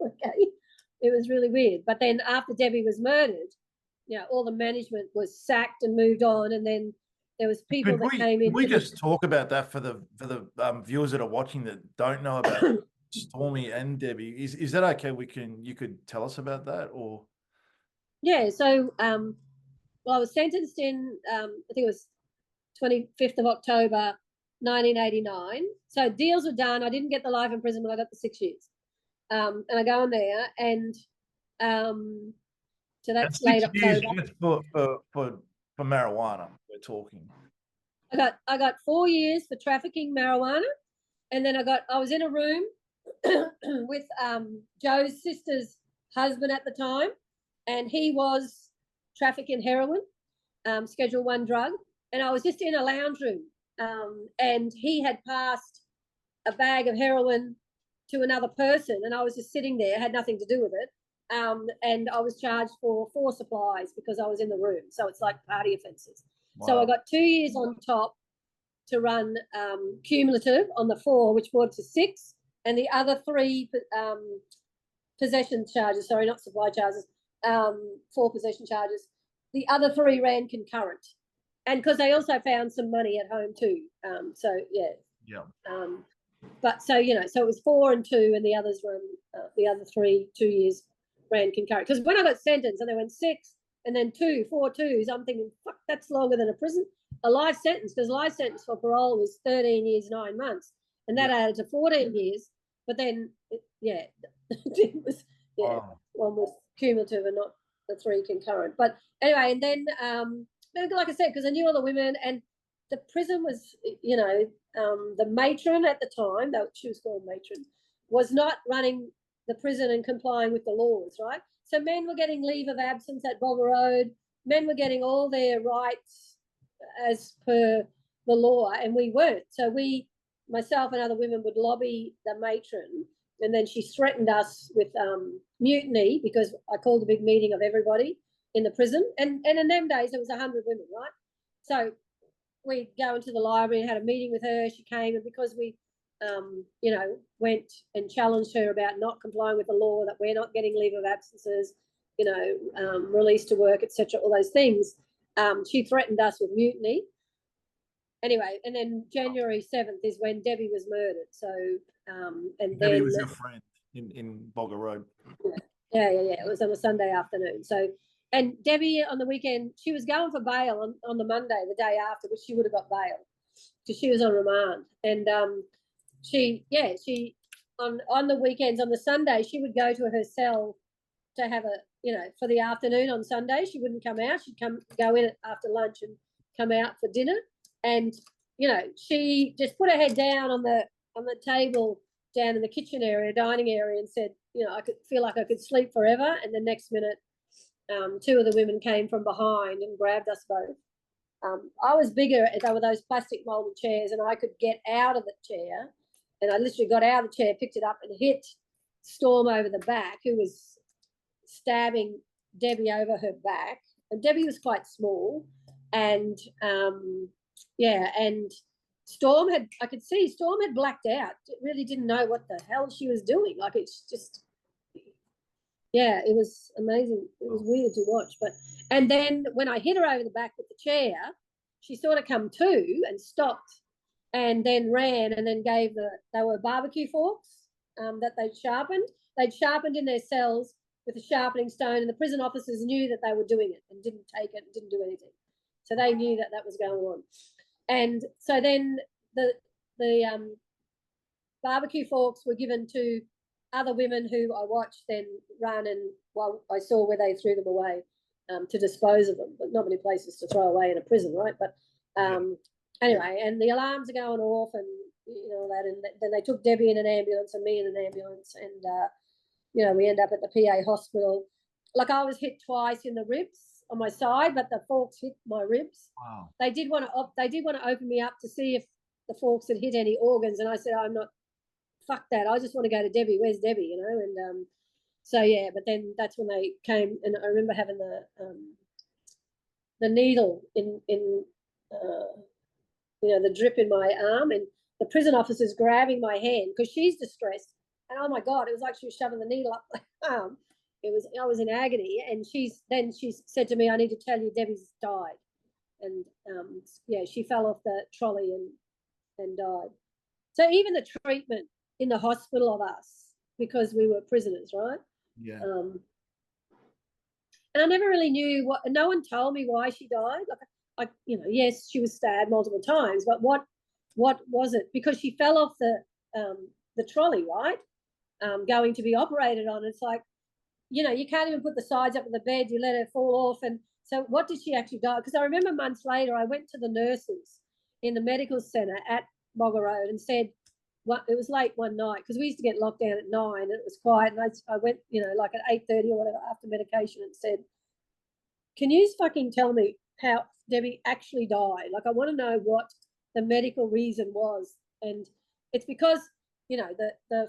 okay. It was really weird. But then after Debbie was murdered, all the management was sacked and moved on. And then there was people that came in. We just talk about that for the viewers that are watching that don't know about Stormy and Debbie. Is that okay? You could tell us about that, or? Yeah. So, well, I was sentenced in, I think it was 25th of October, 1989. So deals were done. I didn't get the life imprisonment. I got the 6 years. And I go in there, and so that's late October. For marijuana, we're talking. I got 4 years for trafficking marijuana, and then I was in a room with Joe's sister's husband at the time, and he was trafficking heroin, Schedule 1 drug, and I was just in a lounge room, and he had passed a bag of heroin to another person, and I was just sitting there, had nothing to do with it, and I was charged for 4 supplies because I was in the room, so it's like party offences. Wow. So I got 2 years on top to run cumulative on the 4, which brought to 6, and the other 3 possession charges, sorry, not supply charges, 4 possession charges. The other 3 ran concurrent, and because they also found some money at home too. So yeah. Yeah. But so, you know, so it was 4 and 2, and the others run, the other 3, 2 years ran concurrent. Because when I got sentenced and they went 6 and then 2, 4 2s, I'm thinking, fuck, that's longer than a life sentence, because life sentence for parole was 13 years, 9 months, and that added to 14 years. But then, it was, one was cumulative and not the 3 concurrent. But anyway, and then, like I said, because I knew all the women, and the prison was, you know, the matron at the time, though she was called matron, was not running the prison and complying with the laws, right? So men were getting leave of absence at Boggo Road. Men were getting all their rights as per the law, and we weren't. So myself and other women would lobby the matron, and then she threatened us with mutiny, because I called a big meeting of everybody in the prison. And in them days, there was 100 women, right? So we'd go into the library and had a meeting with her. She came, and because we, you know, went and challenged her about not complying with the law, that we're not getting leave of absences, you know, release to work, etc., all those things, she threatened us with mutiny. Anyway, and then January 7th is when Debbie was murdered. So, and Debbie then, was your friend in Bogger Road. Yeah. It was on a Sunday afternoon. So, and Debbie on the weekend, she was going for bail on the Monday, the day after, which she would have got bail because she was on remand. And she on the weekends, on the Sunday, she would go to her cell to have a, you know, for the afternoon on Sunday. She wouldn't come out. She'd go in after lunch and come out for dinner. And, you know, she just put her head down on the table down in the kitchen area, dining area, and said, you know, I could feel like I could sleep forever. And the next minute, 2 of the women came from behind and grabbed us both. I was bigger, there were those plastic molded chairs, and I could get out of the chair. And I literally got out of the chair, picked it up, and hit Storm over the back, who was stabbing Debbie over her back. And Debbie was quite small. And and Storm had blacked out. It really didn't know what the hell she was doing. Like, it's just, yeah, it was amazing. It was weird to watch. And then when I hit her over the back with the chair, she sort of come to and stopped, and then ran, and then they were barbecue forks that they'd sharpened. They'd sharpened in their cells with a sharpening stone, and the prison officers knew that they were doing it and didn't take it, didn't do anything. So they knew that was going on. And so then the barbecue forks were given to other women who I watched then run, and I saw where they threw them away to dispose of them, but not many places to throw away in a prison, right? But anyway, and the alarms are going off, and you know that, and then they took Debbie in an ambulance and me in an ambulance, and you know, we end up at the PA hospital. Like, I was hit twice in the ribs on my side, but the forks hit my ribs. Wow. They did want to open me up to see if the forks had hit any organs, and I said, I'm not. Fuck that! I just want to go to Debbie. Where's Debbie? You know, and so yeah. But then that's when they came, and I remember having the needle in you know, the drip in my arm, and the prison officers grabbing my hand because she's distressed, and oh my God, it was like she was shoving the needle up my arm. I was in agony, and she said to me, I need to tell you Debbie's died. And yeah, she fell off the trolley and died. So even the treatment in the hospital of us, because we were prisoners, right? Yeah. And I never really knew no one told me why she died. Like, you know, yes, she was stabbed multiple times, but what was it? Because she fell off the trolley, right? Going to be operated on. It's like, you know, you can't even put the sides up of the bed. You let her fall off. And so what did she actually die? Because I remember months later, I went to the nurses in the medical centre at Bogger Road and said, it was late one night because we used to get locked down at 9 and it was quiet. And I went, like at 8:30 or whatever after medication and said, can you fucking tell me how Debbie actually died? Like, I want to know what the medical reason was. And it's because, the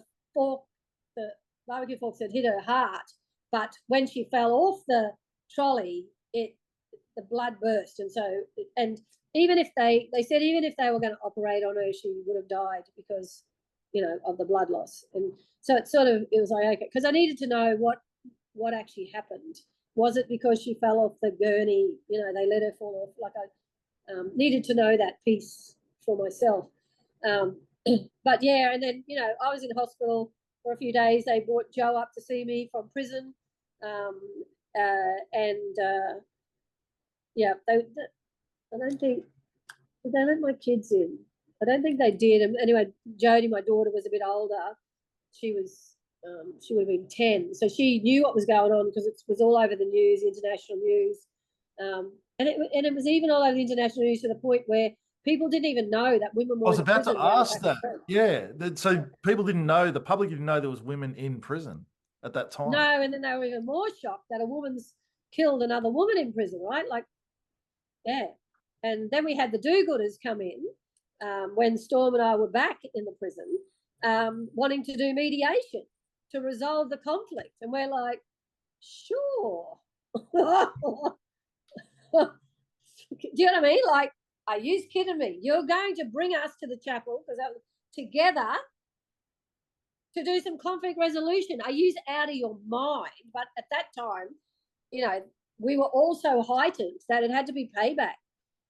barbecue forks had hit her heart, but when she fell off the trolley, the blood burst. And even if they said even if they were going to operate on her, she would have died because, of the blood loss. And so it was like, okay, because I needed to know what actually happened. Was it because she fell off the gurney? They let her fall off. Like, I needed to know that piece for myself. But yeah, and then, I was in hospital for a few days. They brought Joe up to see me from prison. Yeah, I don't think, did they let my kids in? I don't think they did. And anyway, Jodie, my daughter, was a bit older. She would have been 10. So she knew what was going on because it was all over the news, international news. And it was even all over the international news to the point where people didn't even know that women were. I was about to ask that. Yeah. So people didn't know, the public didn't know there was women in prison at that time. No, and then they were even more shocked that a woman's killed another woman in prison, right? Like, yeah. And then we had the do-gooders come in when Storm and I were back in the prison, wanting to do mediation to resolve the conflict. And we're like, sure. Do you know what I mean? Like, are you kidding me? You're going to bring us to the chapel together to do some conflict resolution. Are you out of your mind? But at that time, we were also heightened that it had to be payback.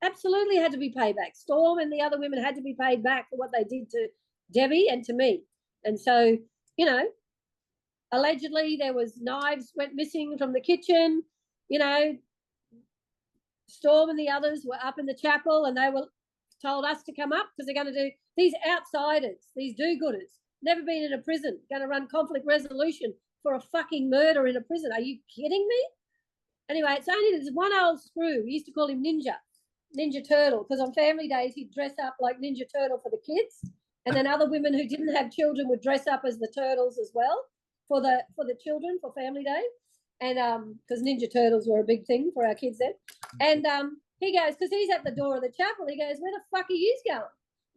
Absolutely had to be payback. Storm and the other women had to be paid back for what they did to Debbie and to me. And so, allegedly there was knives went missing from the kitchen. Storm and the others were up in the chapel and they were told us to come up because they're going to do these outsiders, these do-gooders, never been in a prison, going to run conflict resolution for a fucking murder in a prison. Are you kidding me? Anyway, it's only this one old screw. We used to call him Ninja Turtle, because on family days he'd dress up like Ninja Turtle for the kids, and then other women who didn't have children would dress up as the turtles as well for the children for family day. And because Ninja Turtles were a big thing for our kids then. And he goes, because he's at the door of the chapel, he goes, where the fuck are you going?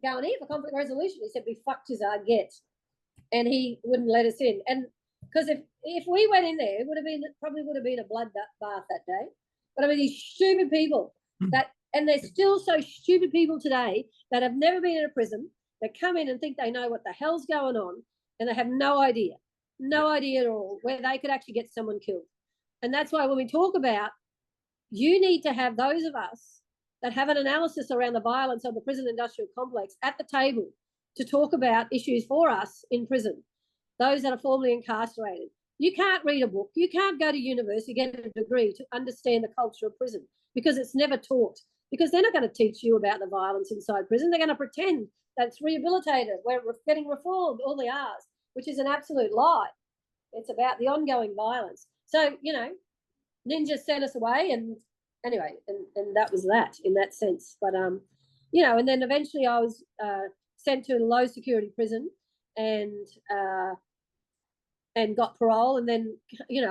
Going here for conflict resolution. He said, we fucked as I get. And he wouldn't let us in. And because if we went in there, it probably would have been a blood bath that day. But I mean, these stupid people and they're still so stupid people today that have never been in a prison, that come in and think they know what the hell's going on, and they have no idea at all where they could actually get someone killed. And that's why when we talk about, you need to have those of us that have an analysis around the violence of the prison industrial complex at the table to talk about issues for us in prison, those that are formerly incarcerated. You can't read a book. You can't go to university, get a degree to understand the culture of prison because it's never taught, because they're not going to teach you about the violence inside prison. They're going to pretend that it's rehabilitated, we're getting reformed, all the R's, which is an absolute lie. It's about the ongoing violence. So, Ninja sent us away, and anyway, and that was that in that sense. But, and then eventually I was sent to a low security prison and got parole. And then,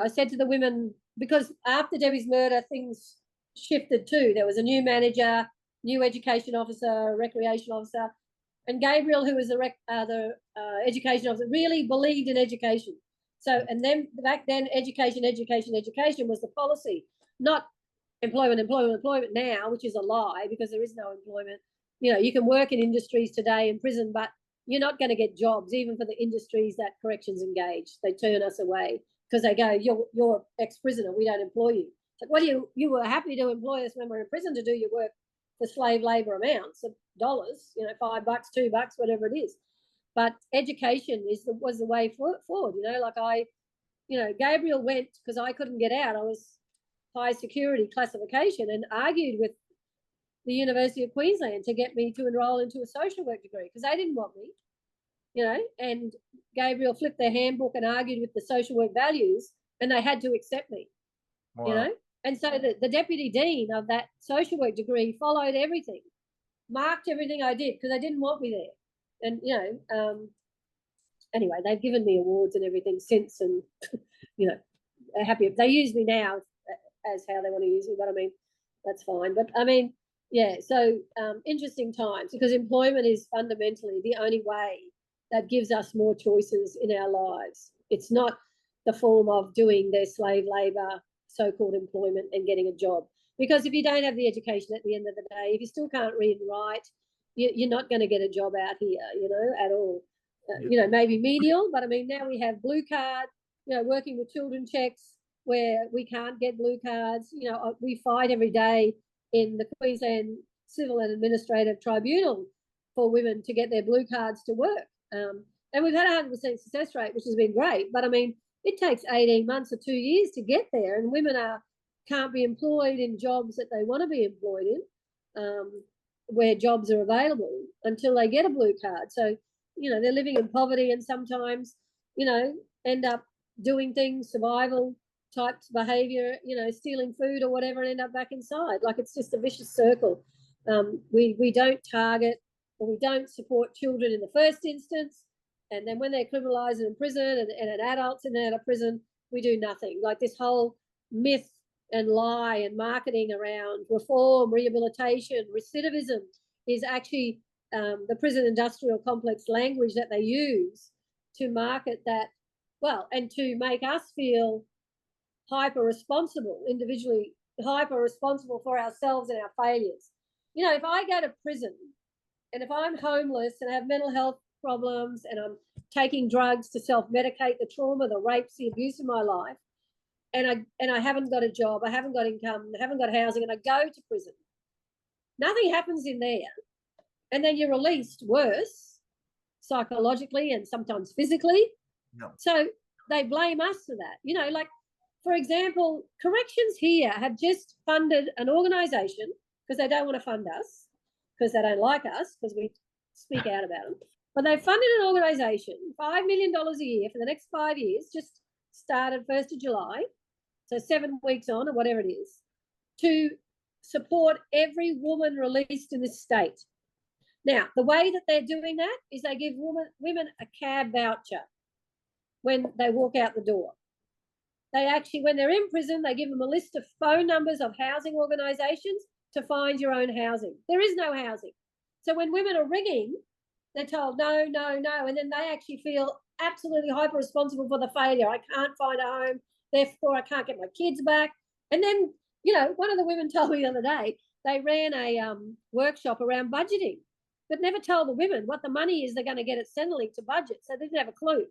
I said to the women, because after Debbie's murder, things shifted too. There was a new manager, new education officer, recreation officer, and Gabriel, who was the education officer, really believed in education. So, and then back then, education was the policy, not employment now, which is a lie because there is no employment. You can work in industries today in prison, but you're not going to get jobs, even for the industries that corrections engage. They turn us away because they go, you're ex-prisoner, we don't employ you. It's like, well, you were happy to employ us when we're in prison to do your work for slave labor amounts of dollars, $5, $2, whatever it is. But education was the way forward. Gabriel went because I couldn't get out. I was high security classification and argued with the University of Queensland to get me to enrol into a social work degree because they didn't want me, and Gabriel flipped their handbook and argued with the social work values and they had to accept me, Wow. And so the deputy dean of that social work degree followed everything, marked everything I did because they didn't want me there. And, anyway, they've given me awards and everything since, and, they're happy. They use me now as how they want to use me, but I mean, that's fine. But I mean, yeah, so interesting times, because employment is fundamentally the only way that gives us more choices in our lives. It's not the form of doing their slave labour, so-called employment, and getting a job. Because if you don't have the education at the end of the day, if you still can't read and write, you're not going to get a job out here, at all. Maybe menial, but I mean, now we have blue card, working with children checks where we can't get blue cards. We fight every day in the Queensland Civil and Administrative Tribunal for women to get their blue cards to work. And we've had a 100% success rate, which has been great. But I mean, it takes 18 months or 2 years to get there, and women can't be employed in jobs that they want to be employed in, where jobs are available, until they get a blue card. So, they're living in poverty, and sometimes, end up doing things, survival type behaviour, stealing food or whatever, and end up back inside. Like, it's just a vicious circle. We don't target, or we don't support children in the first instance, and then when they're criminalised and in prison, and adults in and out of prison, we do nothing. Like, this whole myth and lie and marketing around reform, rehabilitation, recidivism is actually the prison industrial complex language that they use to market that, and to make us feel hyper-responsible, individually hyper-responsible for ourselves and our failures. If I go to prison and if I'm homeless and I have mental health problems and I'm taking drugs to self-medicate the trauma, the rapes, the abuse in my life, and I haven't got a job, I haven't got income, I haven't got housing, and I go to prison, nothing happens in there. And then you're released worse psychologically and sometimes physically. No. So they blame us for that. Like, for example, corrections here have just funded an organisation, because they don't want to fund us, because they don't like us, because we speak out about them. But they've funded an organisation, $5 million a year for the next 5 years, just started 1st of July, so 7 weeks on, or whatever it is, to support every woman released in this state. Now, the way that they're doing that is they give women a cab voucher when they walk out the door. They actually, when they're in prison, they give them a list of phone numbers of housing organisations to find your own housing. There is no housing. So when women are ringing, they're told, no, no, no, and then they actually feel absolutely hyper-responsible for the failure. I can't find a home, therefore I can't get my kids back. And then, one of the women told me the other day, they ran a workshop around budgeting, but never told the women what the money is they're going to get at Centrelink to budget, so they didn't have a clue.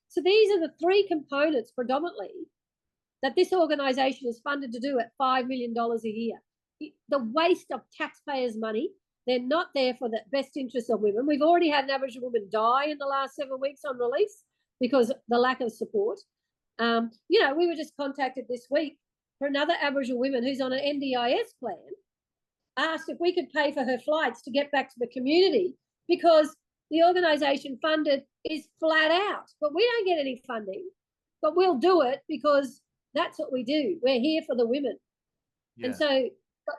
So these are the three components predominantly that this organisation is funded to do at $5 million a year. The waste of taxpayers' money. They're not there for the best interests of women. We've already had an Aboriginal woman die in the last 7 weeks on release because of the lack of support. We were just contacted this week for another Aboriginal woman who's on an NDIS plan, asked if we could pay for her flights to get back to the community because the organisation funded is flat out. But we don't get any funding, but we'll do it because that's what we do. We're here for the women. Yeah. And so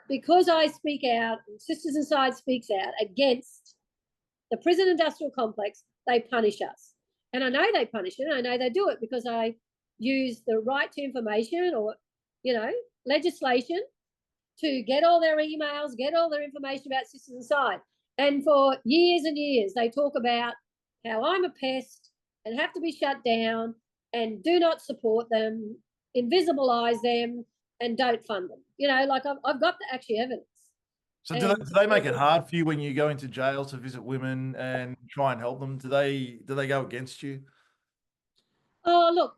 because I speak out, and Sisters Inside speaks out against the prison industrial complex, they punish us. And I know they punish it. I know they do it because I use the right to information or, legislation to get all their emails, get all their information about Sisters Inside. And for years and years, they talk about how I'm a pest and have to be shut down and do not support them, invisibilize them, and don't fund them. I've got the actual evidence. So do they make it hard for you when you go into jail to visit women and try and help them? Do they go against you? Oh, look,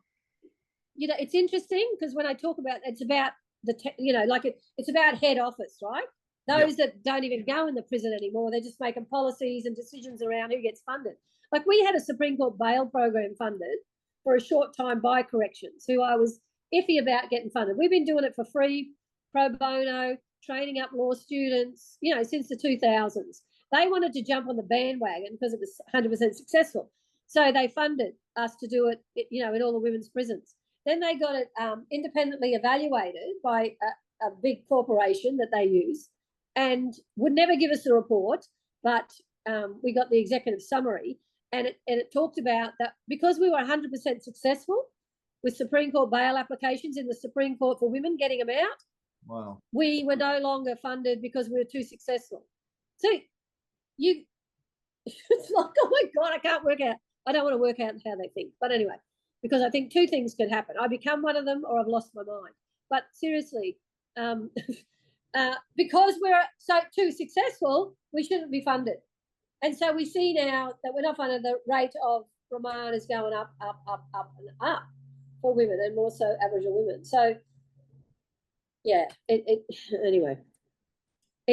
it's interesting because when I talk about it's about it's about head office, right? Those that don't even go in the prison anymore, they're just making policies and decisions around who gets funded. Like we had a Supreme Court bail program funded for a short time by corrections, who I was iffy about getting funded. We've been doing it for free, pro bono, training up law students, since the 2000s. They wanted to jump on the bandwagon because it was 100% successful. So they funded us to do it, in all the women's prisons. Then they got it independently evaluated by a big corporation that they use and would never give us a report, but we got the executive summary, and it talked about that because we were 100% successful with Supreme Court bail applications in the Supreme Court for women, getting them out. Wow. We were no longer funded because we were too successful. So it's like, oh my God, I can't work out. I don't want to work out how they think. But anyway, because I think two things could happen. I become one of them or I've lost my mind. But seriously, because we're so too successful, we shouldn't be funded. And so we see now that we're not funded. The rate of remand is going up, up, up, up, and up for women, and more so Aboriginal women. So yeah, anyway,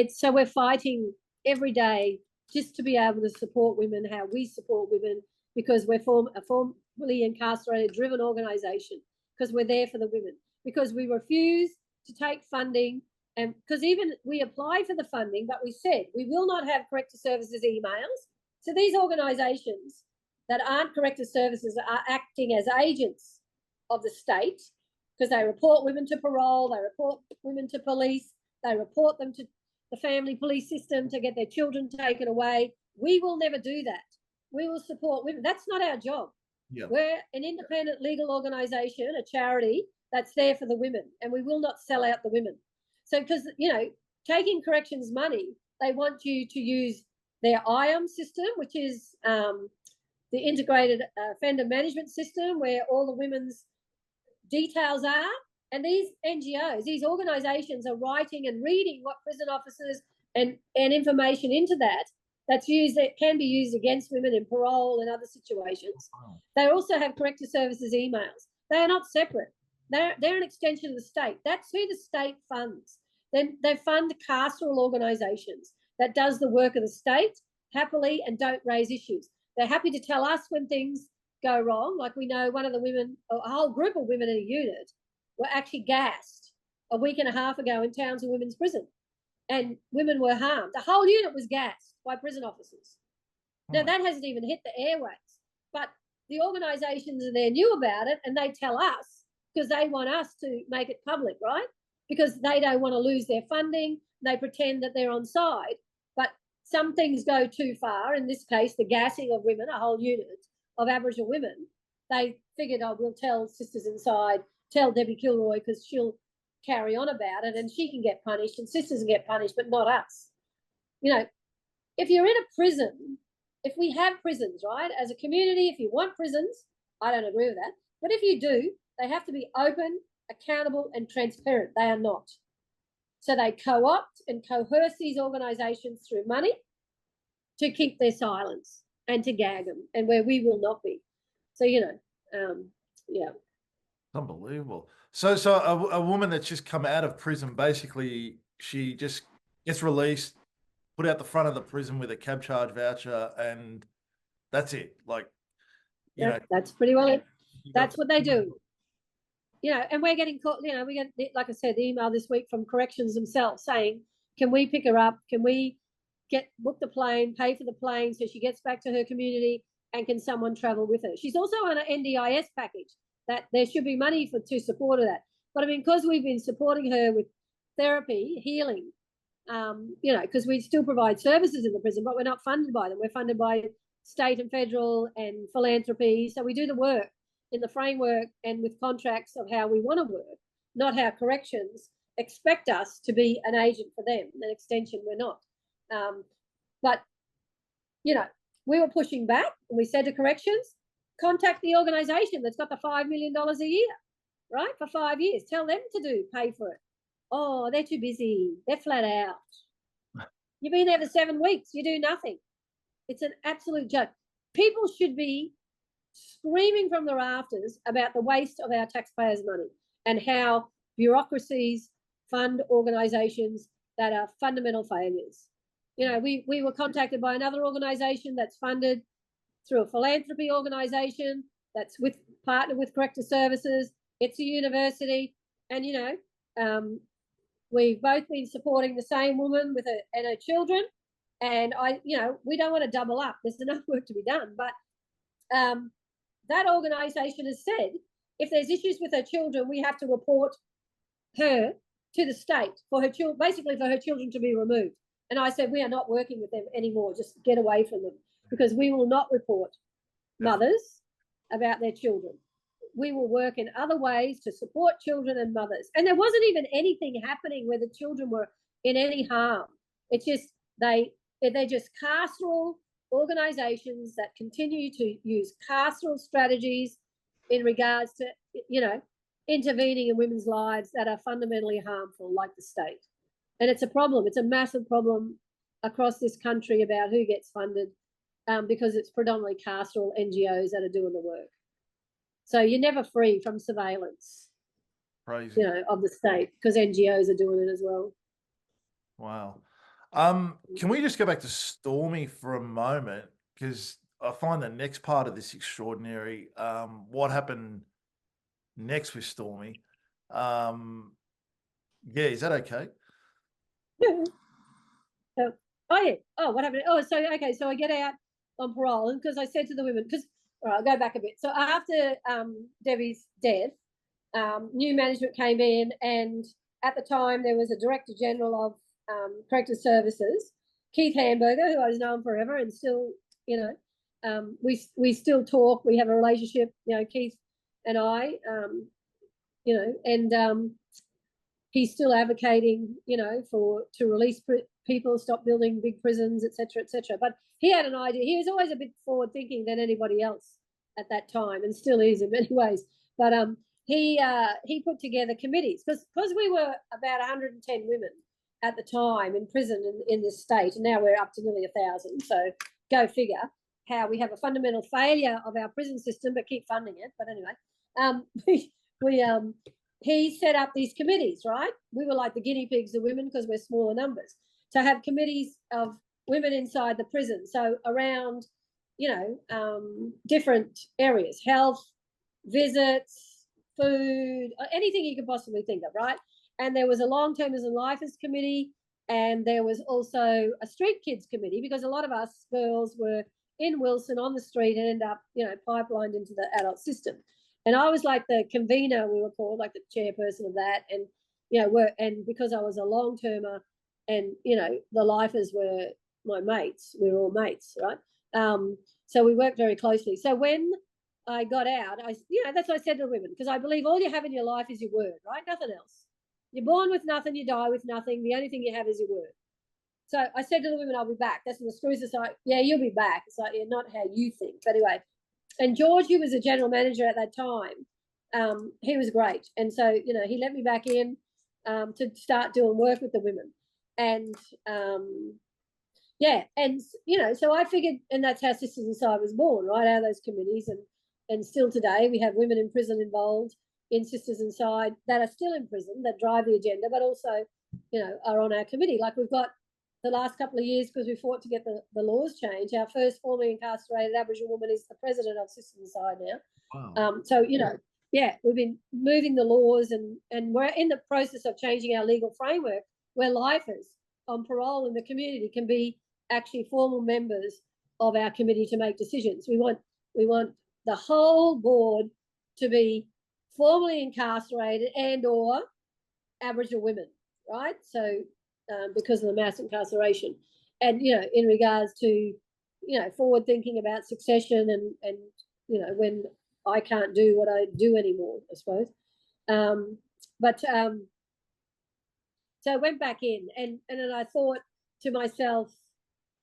so we're fighting every day just to be able to support women, how we support women, because we're a formerly incarcerated driven organisation, because we're there for the women, because we refuse to take funding, and because even we applied for the funding, but we said we will not have corrective services emails. So these organisations that aren't corrective services are acting as agents of the state, because they report women to parole, they report women to police, they report them to the family police system to get their children taken away. We will never do that. We will support women. That's not our job. Yeah. We're an independent legal organisation, a charity that's there for the women, and we will not sell out the women. So because, taking corrections money, they want you to use their IAM system, which is the integrated offender management system, where all the women's details are. And these NGOs, these organisations are writing and reading what prison officers and information into that's used, that can be used against women in parole and other situations. Wow. They also have corrective services emails. They are not separate. They're an extension of the state. That's who the state funds. Then they fund carceral organisations that does the work of the state happily and don't raise issues. They're happy to tell us when things go wrong. Like we know one of the women, or a whole group of women in a unit, were actually gassed a week and a half ago in Townsville Women's Prison, and women were harmed. The whole unit was gassed by prison officers. Now, that hasn't even hit the airways, but the organisations are there knew about it, and they tell us because they want us to make it public, right? Because they don't want to lose their funding. They pretend that they're on side, but some things go too far. In this case, the gassing of women, a whole unit of Aboriginal women, they figured, oh, we'll tell Sisters Inside, tell Debbie Kilroy, because she'll carry on about it and she can get punished and sisters can get punished, but not us. If you're in a prison, if we have prisons, right, as a community, if you want prisons, I don't agree with that, but if you do, they have to be open, accountable and transparent. They are not. So they co-opt and coerce these organisations through money to keep their silence and to gag them, and where we will not be. So, yeah. Unbelievable. So a woman that's just come out of prison, basically, she just gets released, put out the front of the prison with a cab charge voucher, and that's it. Like, that's pretty well it. That's what they do. And we're getting caught. We get, like I said, the email this week from corrections themselves saying, "Can we pick her up? Can we book the plane, pay for the plane so she gets back to her community, and can someone travel with her?" She's also on an NDIS package that there should be money to support her that. But I mean, because we've been supporting her with therapy, healing, because we still provide services in the prison, but we're not funded by them. We're funded by state and federal and philanthropy. So we do the work in the framework and with contracts of how we want to work, not how corrections expect us to be an agent for them. An extension, we're not. But we were pushing back, and we said to corrections, contact the organisation that's got the $5 million a year, right, for 5 years. Tell them to pay for it. Oh, they're too busy. They're flat out. You've been there for 7 weeks. You do nothing. It's an absolute joke. People should be screaming from the rafters about the waste of our taxpayers' money and how bureaucracies fund organisations that are fundamental failures. We were contacted by another organisation that's funded through a philanthropy organisation that's partnered with corrective services. It's a university, and we've both been supporting the same woman with her and her children. And we don't want to double up. There's enough work to be done, but that organisation has said if there's issues with her children, we have to report her to the state for her children, basically for her children to be removed. And I said, we are not working with them anymore. Just get away from them, because we will not report mothers about their children. We will work in other ways to support children and mothers. And there wasn't even anything happening where the children were in any harm. It's just they're just carceral organisations that continue to use carceral strategies in regards to, you know, intervening in women's lives that are fundamentally harmful, like the state. And it's a problem. It's a massive problem across this country about who gets funded, because it's predominantly carceral NGOs that are doing the work. So you're never free from surveillance, Crazy. you know, of the state, because NGOs are doing it as well. Wow. Can we just go back to Stormy for a moment? Because I find the next part of this extraordinary. What happened next with Stormy? Yeah, is that okay? What happened? So I get out on parole, and because I said to the women, because I'll go back a bit. So after Debbie's death, new management came in, and at the time there was a Director General of Corrective Services, Keith Hamburger, who I've known forever, and still, you know, we still talk. We have a relationship, you know, Keith and I, you know, and he's still advocating, you know, to release people, stop building big prisons, etc., etc. But he had an idea. He was always a bit forward thinking than anybody else at that time, and still is in many ways. But he put together committees, because we were about 110 women at the time in prison in this state, and now we're up to nearly 1,000. So go figure how we have a fundamental failure of our prison system, but keep funding it. But anyway, he set up these committees, right? We were like the guinea pigs of women, because we're smaller numbers, to have committees of women inside the prison. So around, you know, different areas, health, visits, food, anything you could possibly think of, right? And there was a long-termers and lifers committee, and there was also a street kids committee, because a lot of us girls were in Wilson on the street and end up, you know, pipelined into the adult system. And I was like the convener, we were called, like the chairperson of that. And, you know, and because I was a long-termer, and, you know, the lifers were my mates, we were all mates, right? So we worked very closely. So when I got out, you know, that's what I said to the women, because I believe all you have in your life is your word, right? Nothing else. You're born with nothing, you die with nothing. The only thing you have is your word. So I said to the women, I'll be back. That's when the screws are like, yeah, you'll be back. It's like, yeah, not how you think. But anyway, and George, who was a general manager at that time, he was great. And so, you know, he let me back in to start doing work with the women. And yeah, and, you know, so I figured, and that's how Sisters Inside was born, right, out of those committees. And still today we have women in prison involved in Sisters Inside that are still in prison, that drive the agenda, but also, you know, are on our committee. Like we've got the last couple of years, because we fought to get the laws changed, our first formerly incarcerated Aboriginal woman is the president of Sisters Inside now. Wow. So, you know, yeah, we've been moving the laws, and we're in the process of changing our legal framework where lifers on parole in the community can be actually formal members of our committee to make decisions. We want the whole board to be formally incarcerated and or Aboriginal women, right? So because of the mass incarceration, and, you know, in regards to, you know, forward thinking about succession and you know, when I can't do what I do anymore, I suppose. So I went back in, and then I thought to myself,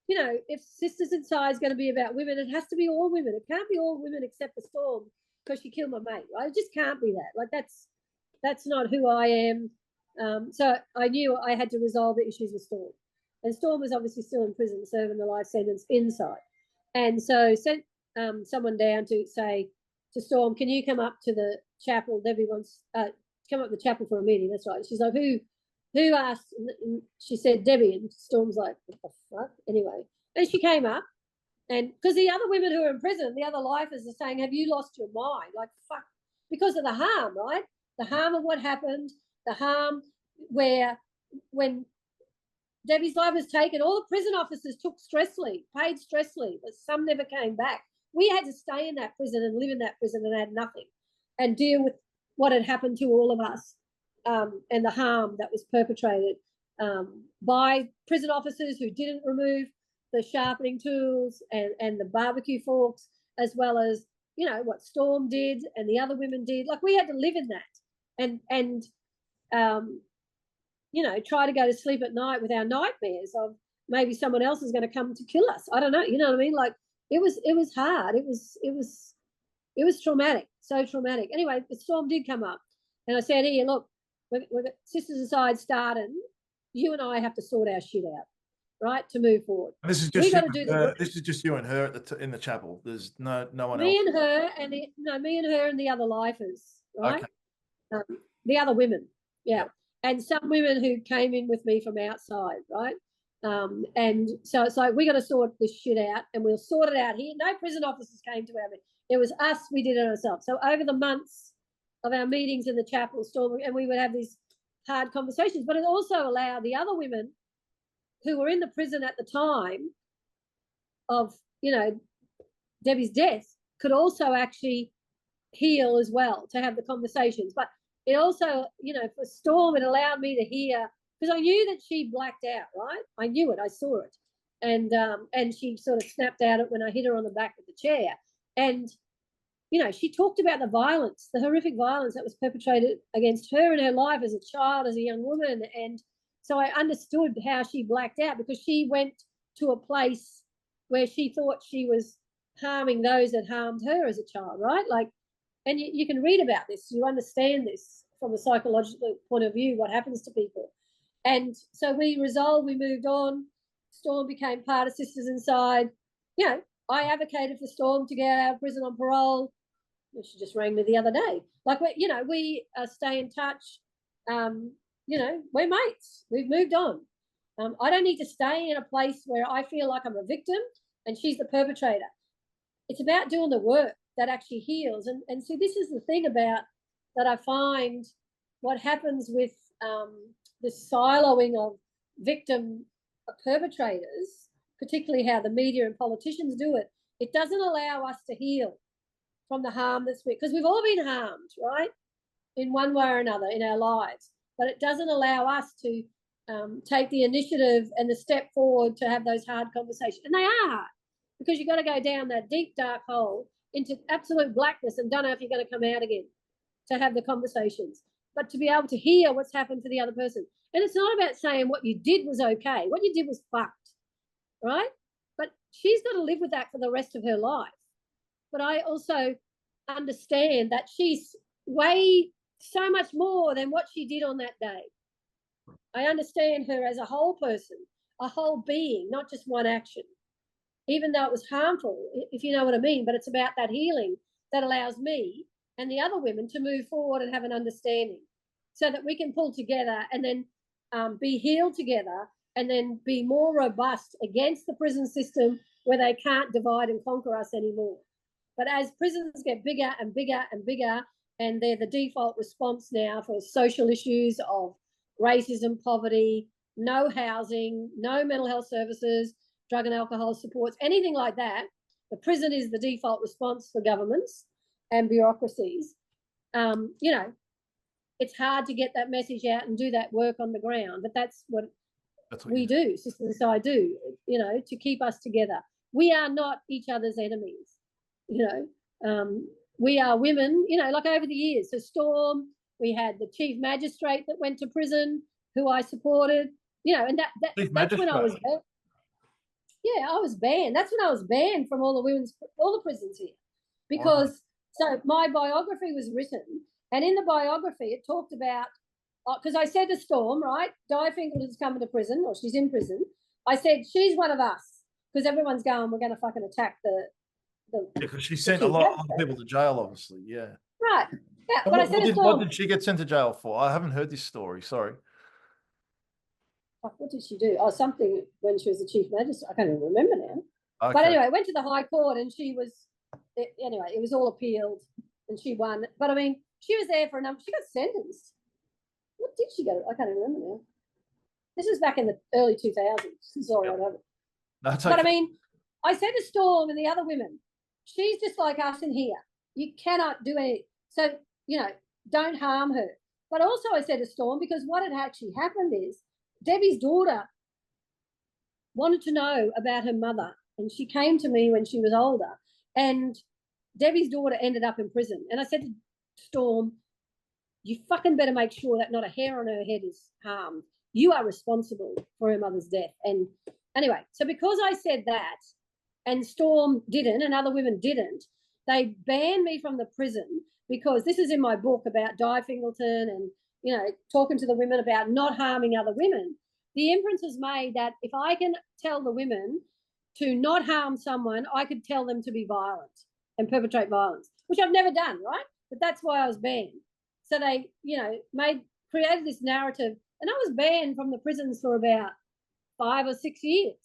you know, if Sisters Inside is going to be about women, it has to be all women. It can't be all women except for Storm, because she killed my mate, right? It just can't be that. Like that's not who I am. So I knew I had to resolve the issues with Storm. And Storm was obviously still in prison, serving the life sentence inside. And so sent someone down to say to Storm, can you come up to the chapel? Debbie wants come up to the chapel for a meeting. That's right. She's like, who asked? And she said, Debbie. And Storm's like, what the fuck? Anyway. And she came up, and because the other women who are in prison, the other lifers are saying, have you lost your mind? Like, fuck, because of the harm, right? The harm of what happened, the harm where when Debbie's life was taken, all the prison officers took stress leave, paid stress leave, but some never came back. We had to stay in that prison and live in that prison and had nothing, and deal with what had happened to all of us, and the harm that was perpetrated by prison officers who didn't remove the sharpening tools and the barbecue forks, as well as, you know, what Storm did and the other women did. Like, we had to live in that and you know, try to go to sleep at night with our nightmares of maybe someone else is going to come to kill us. I don't know. You know what I mean? Like, it was hard. It was traumatic, so traumatic. Anyway, the Storm did come up, and I said, "Here, look, we're Sisters Aside starting. You and I have to sort our shit out, right, to move forward. And this is just this is just you and her at in the chapel. There's no one else. Me and her and the other lifers, right? Okay. The other women, yeah, and some women who came in with me from outside, right? And so it's like, we got to sort this shit out, and we'll sort it out here. No prison officers came to our meeting. It was us. We did it ourselves. So over the months of our meetings in the chapel, Storm, and we would have these hard conversations, but it also allowed the other women who were in the prison at the time of, you know, Debbie's death could also actually heal as well, to have the conversations. But it also, you know, for Storm, it allowed me to hear, because I knew that she blacked out, right? I knew it. I saw it. And she sort of snapped out when I hit her on the back of the chair. And, you know, she talked about the violence, the horrific violence that was perpetrated against her in her life as a child, as a young woman. And so I understood how she blacked out, because she went to a place where she thought she was harming those that harmed her as a child, right? Like, and you can read about this. You understand this from a psychological point of view, what happens to people. And so we resolved, we moved on. Storm became part of Sisters Inside. You know, I advocated for Storm to get out of prison on parole. She just rang me the other day. Like, we stay in touch. You know, we're mates. We've moved on. I don't need to stay in a place where I feel like I'm a victim and she's the perpetrator. It's about doing the work that actually heals. And so this is the thing about that I find what happens with the siloing of victim perpetrators, particularly how the media and politicians do it. It doesn't allow us to heal from the harm that's been, because we've all been harmed, right, in one way or another in our lives. But it doesn't allow us to take the initiative and the step forward to have those hard conversations. And they are hard, because you've got to go down that deep, dark hole into absolute blackness and don't know if you're going to come out again to have the conversations. But to be able to hear what's happened to the other person. And it's not about saying what you did was okay. What you did was fucked, right? But she's got to live with that for the rest of her life. But I also understand that she's way so much more than what she did on that day. I understand her as a whole person, a whole being, not just one action, even though it was harmful, if you know what I mean. But it's about that healing that allows me and the other women to move forward and have an understanding, so that we can pull together and then be healed together, and then be more robust against the prison system where they can't divide and conquer us anymore. But as prisons get bigger and bigger and bigger, and they're the default response now for social issues of racism, poverty, no housing, no mental health services, drug and alcohol supports, anything like that, the prison is the default response for governments and bureaucracies. You know, it's hard to get that message out and do that work on the ground, but that's what we do, Sisters Inside do, you know, to keep us together. We are not each other's enemies, you know. We are women, you know, like over the years. So Storm, we had the chief magistrate that went to prison, who I supported, you know, and that's when I was banned. Yeah, I was banned. That's when I was banned from all the prisons here, because so my biography was written, and in the biography it talked about, because I said to Storm, right, Di Finkelton's coming to prison, or she's in prison. I said, she's one of us, because everyone's going, we're going to fucking attack the because she sent a lot of people to jail, obviously. Yeah. Right. Yeah. But what did she get sent to jail for? I haven't heard this story. Sorry. What did she do? Oh, something when she was the chief magistrate. I can't even remember now. Okay. But anyway, went to the High Court, and she was, anyway, it was all appealed, and she won. But I mean, she was there for a number. She got sentenced. What did she go? I can't even remember now. This was back in the early 2000s. Sorry, I don't. That's okay. But I mean, I said to Storm and the other women, she's just like us in here. You cannot do anything. So, you know, don't harm her. But also I said to Storm, because what had actually happened is Debbie's daughter wanted to know about her mother, and she came to me when she was older, and Debbie's daughter ended up in prison. And I said to Storm, you fucking better make sure that not a hair on her head is harmed. You are responsible for her mother's death. And anyway, so because I said that, and Storm didn't, and other women didn't, they banned me from the prison, because this is in my book about Di Fingleton and, you know, talking to the women about not harming other women. The inference is made that if I can tell the women to not harm someone, I could tell them to be violent and perpetrate violence, which I've never done, right? But that's why I was banned. So they, you know, created this narrative, and I was banned from the prisons for about 5 or 6 years.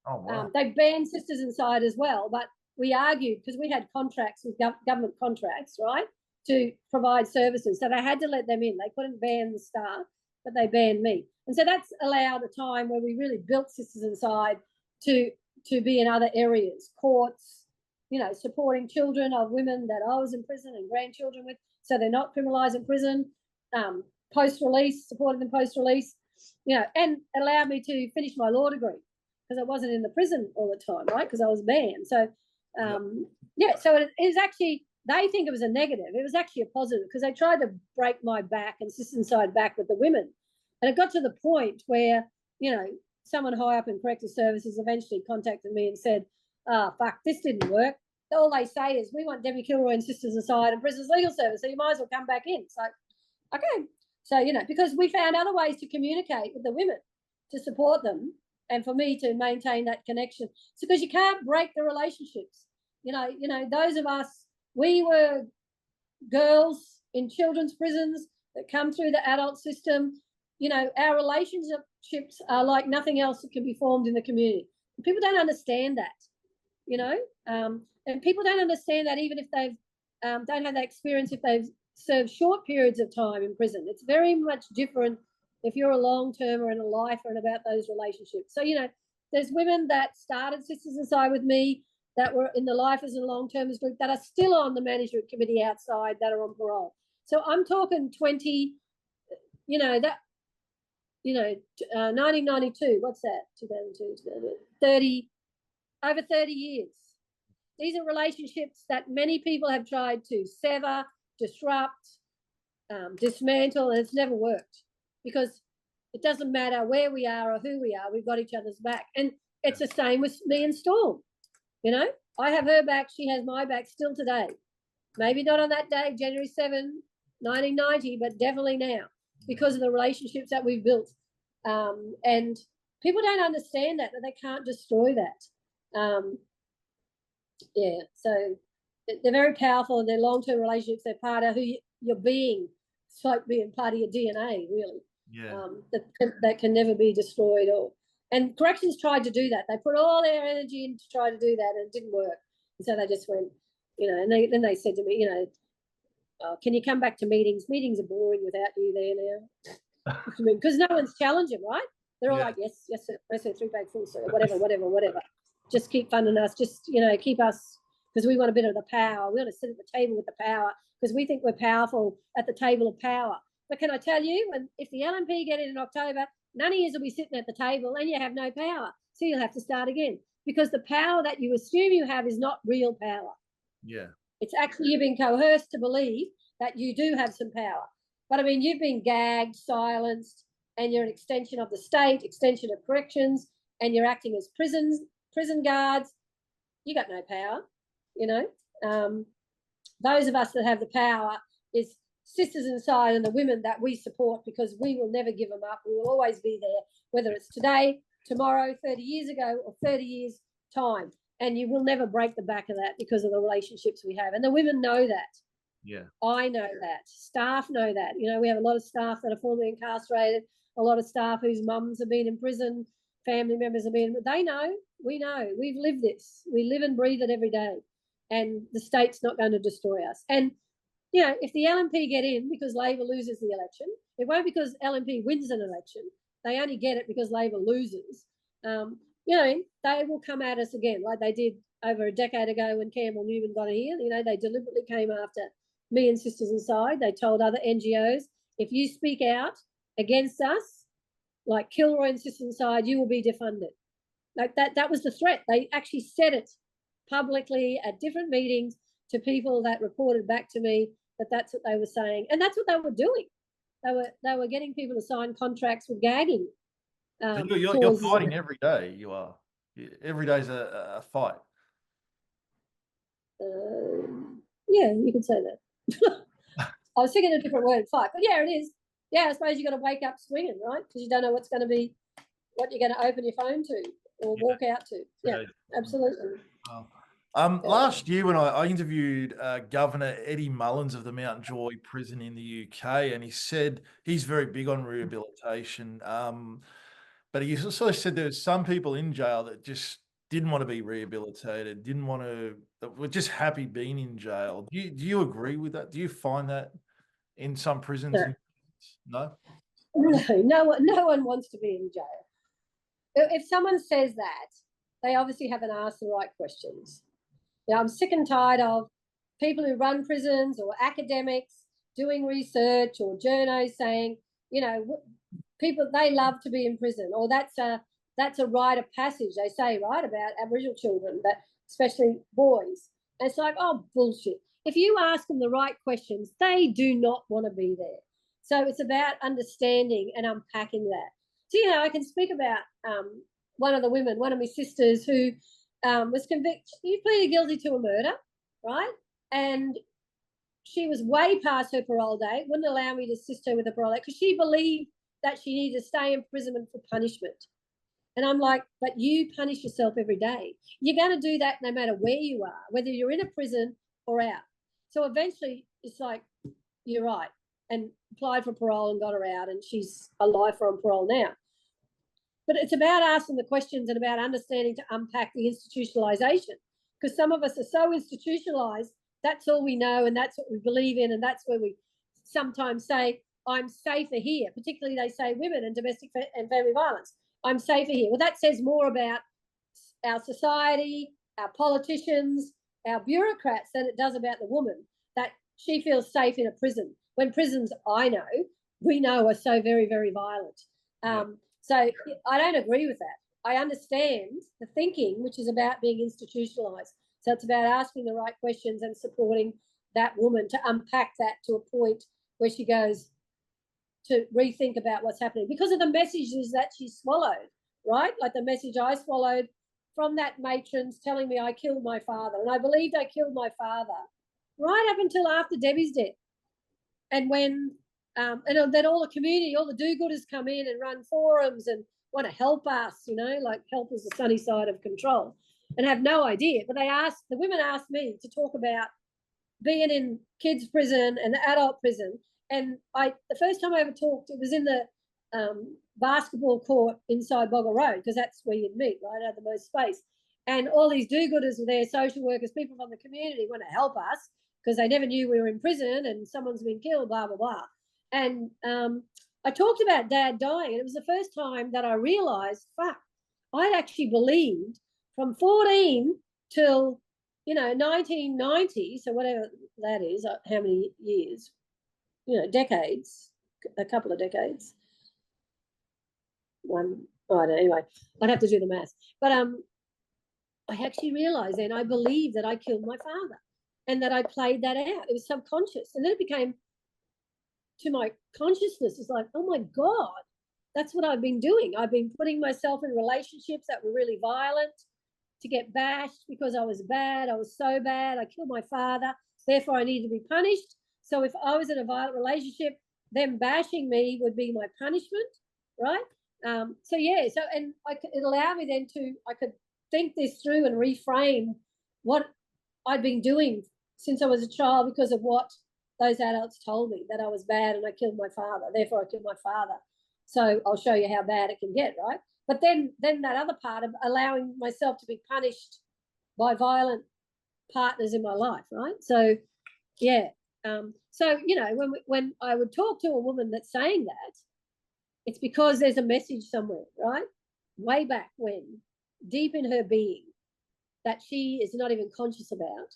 Oh, wow. They banned Sisters Inside as well, but we argued, because we had contracts with government contracts, right, to provide services. So they had to let them in. They couldn't ban the staff, but they banned me. And so that's allowed a time where we really built Sisters Inside to be in other areas, courts, you know, supporting children of women that I was in prison and grandchildren with, so they're not criminalised in prison, post-release, supporting them post-release, you know, and allowed me to finish my law degree, because I wasn't in the prison all the time, right, because I was banned. So, yeah, so it is actually, they think it was a negative. It was actually a positive, because they tried to break my back and Sisters Inside back with the women. And it got to the point where, you know, someone high up in corrective services eventually contacted me and said, fuck, this didn't work. All they say is, we want Debbie Kilroy and Sisters Inside and Prisoners Legal Service, so you might as well come back in. So, okay. So, you know, because we found other ways to communicate with the women to support them and for me to maintain that connection. It's because you can't break the relationships. You know, those of us, we were girls in children's prisons that come through the adult system. You know, our relationships are like nothing else that can be formed in the community. People don't understand that, you know, and people don't understand that even if they've don't have that experience, if they've served short periods of time in prison. It's very much different if you're a long-term or in a life and about those relationships. So, you know, there's women that started Sisters Inside with me that were in the lifers and long-termers group that are still on the management committee outside that are on parole. So I'm talking 20, you know, that, you know, 1992, what's that? 2002, 30, over 30 years. These are relationships that many people have tried to sever, disrupt, dismantle, and it's never worked, because it doesn't matter where we are or who we are, we've got each other's back. And it's the same with me and Storm. You know, I have her back, she has my back still today. Maybe not on that day, January 7, 1990, but definitely now, because of the relationships that we've built. And people don't understand that they can't destroy that. Yeah, so they're very powerful, and they're long-term relationships. They're part of who you're being. It's like being part of your DNA, really. Yeah. That can never be destroyed. And corrections tried to do that. They put all their energy in to try to do that, and it didn't work. And so they just went, you know, and then they said to me, you know, can you come back to meetings? Meetings are boring without you there now. Because no one's challenging, right? They're all like, yes, sir, 3-bag full, sir, whatever. Just keep funding us. Just, you know, keep us, because we want a bit of the power. We want to sit at the table with the power, because we think we're powerful at the table of power. But can I tell you, if the LNP get in October, none of you will be sitting at the table and you have no power. So you'll have to start again, because the power that you assume you have is not real power. Yeah. It's actually you've been coerced to believe that you do have some power. But I mean, you've been gagged, silenced, and you're an extension of the state, extension of corrections, and you're acting as prison guards. You got no power, you know. Those of us that have the power is Sisters Inside and the women that we support, because we will never give them up. We will always be there, whether it's today, tomorrow, 30 years ago, or 30 years' time. And you will never break the back of that, because of the relationships we have. And the women know that. Yeah. I know that. Staff know that. You know, we have a lot of staff that are formerly incarcerated, a lot of staff whose mums have been in prison, family members have been, they know, we know, we've lived this. We live and breathe it every day. And the state's not going to destroy us. And, you know, if the LNP get in because Labor loses the election, it won't because LNP wins an election. They only get it because Labor loses. You know, they will come at us again, like they did over a decade ago when Campbell Newman got here. You know, they deliberately came after me and Sisters Inside. They told other NGOs, if you speak out against us, like Kilroy and System Side, you will be defunded. Like that was the threat. They actually said it publicly at different meetings to people that reported back to me that that's what they were saying. And that's what they were doing. They were getting people to sign contracts with gagging. You're fighting every day. You are. Every day's a fight. Yeah, you can say that. I was thinking a different word, fight, but yeah, it is. Yeah, I suppose you got to wake up swinging, right? Because you don't know what's going to be, what you're going to open your phone to or walk out to. Yeah, absolutely. Last year when I interviewed Governor Eddie Mullins of the Mount Joy prison in the UK, and he said he's very big on rehabilitation. But he also said there's some people in jail that just didn't want to be rehabilitated, that were just happy being in jail. Do you agree with that? Do you find that in some prisons? No? No one wants to be in jail. If someone says that, they obviously haven't asked the right questions. Now, I'm sick and tired of people who run prisons or academics doing research or journos saying, people, they love to be in prison, or that's a rite of passage, they say, right, about Aboriginal children, that especially boys. And it's like, oh, bullshit. If you ask them the right questions, they do not want to be there. So it's about understanding and unpacking that. So, I can speak about one of my sisters who was convicted. She pleaded guilty to a murder, right? And she was way past her parole date, wouldn't allow me to assist her with a parole date because she believed that she needed to stay in prison for punishment. And I'm like, but you punish yourself every day. You're going to do that no matter where you are, whether you're in a prison or out. So eventually it's like, you're right, and applied for parole and got her out, and she's a lifer on parole now. But it's about asking the questions and about understanding to unpack the institutionalization, because some of us are so institutionalized, that's all we know and that's what we believe in, and that's where we sometimes say, I'm safer here, particularly they say women and domestic and family violence. I'm safer here. Well, that says more about our society, our politicians, our bureaucrats than it does about the woman, that she feels safe in a prison, when prisons, we know are so very, very violent. So I don't agree with that. I understand the thinking, which is about being institutionalized. So it's about asking the right questions and supporting that woman to unpack that to a point where she goes to rethink about what's happening because of the messages that she swallowed, right? Like the message I swallowed from that matron's telling me I killed my father, and I believed I killed my father right up until after Debbie's death. And when and then all the community, all the do-gooders come in and run forums and want to help us, like help is the sunny side of control, and have no idea. But the women asked me to talk about being in kids' prison and adult prison. And the first time I ever talked, it was in the basketball court inside Boggo Road, because that's where you'd meet, right, out of the most space. And all these do-gooders were there, social workers, people from the community want to help us because they never knew we were in prison and someone's been killed, blah, blah, blah. And I talked about Dad dying, and it was the first time that I realised, I'd actually believed from 14 till, 1990, so whatever that is, how many years, decades, a couple of decades. Anyway, I'd have to do the math. But I actually realised then I believed that I killed my father and that I played that out. It was subconscious. And then it became to my consciousness. It's like, oh my God, that's what I've been doing. I've been putting myself in relationships that were really violent to get bashed because I was bad. I was so bad. I killed my father. Therefore, I needed to be punished. So if I was in a violent relationship, them bashing me would be my punishment, right? And it allowed me then I could think this through and reframe what I'd been doing since I was a child because of what those adults told me, that I was bad and I killed my father. Therefore, I killed my father. So I'll show you how bad it can get, right? But then that other part of allowing myself to be punished by violent partners in my life, right? So, yeah. When I would talk to a woman that's saying that, it's because there's a message somewhere, right? Way back when, deep in her being, that she is not even conscious about,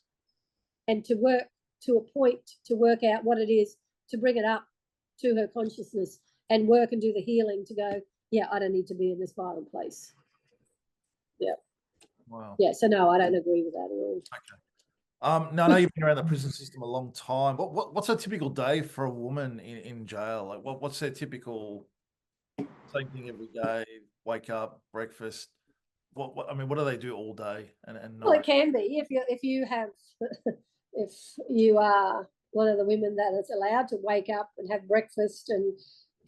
and to work to a point to work out what it is, to bring it up to her consciousness and work and do the healing to go, yeah, I don't need to be in this violent place. Yeah. Wow. Yeah. So no, I don't agree with that at all. Okay. Now I know you've been around the prison system a long time. What's a typical day for a woman in jail? Like what's their typical same thing every day? Wake up, breakfast. What I mean, what do they do all day and Well, it night? can be if you have if you are one of the women that is allowed to wake up and have breakfast and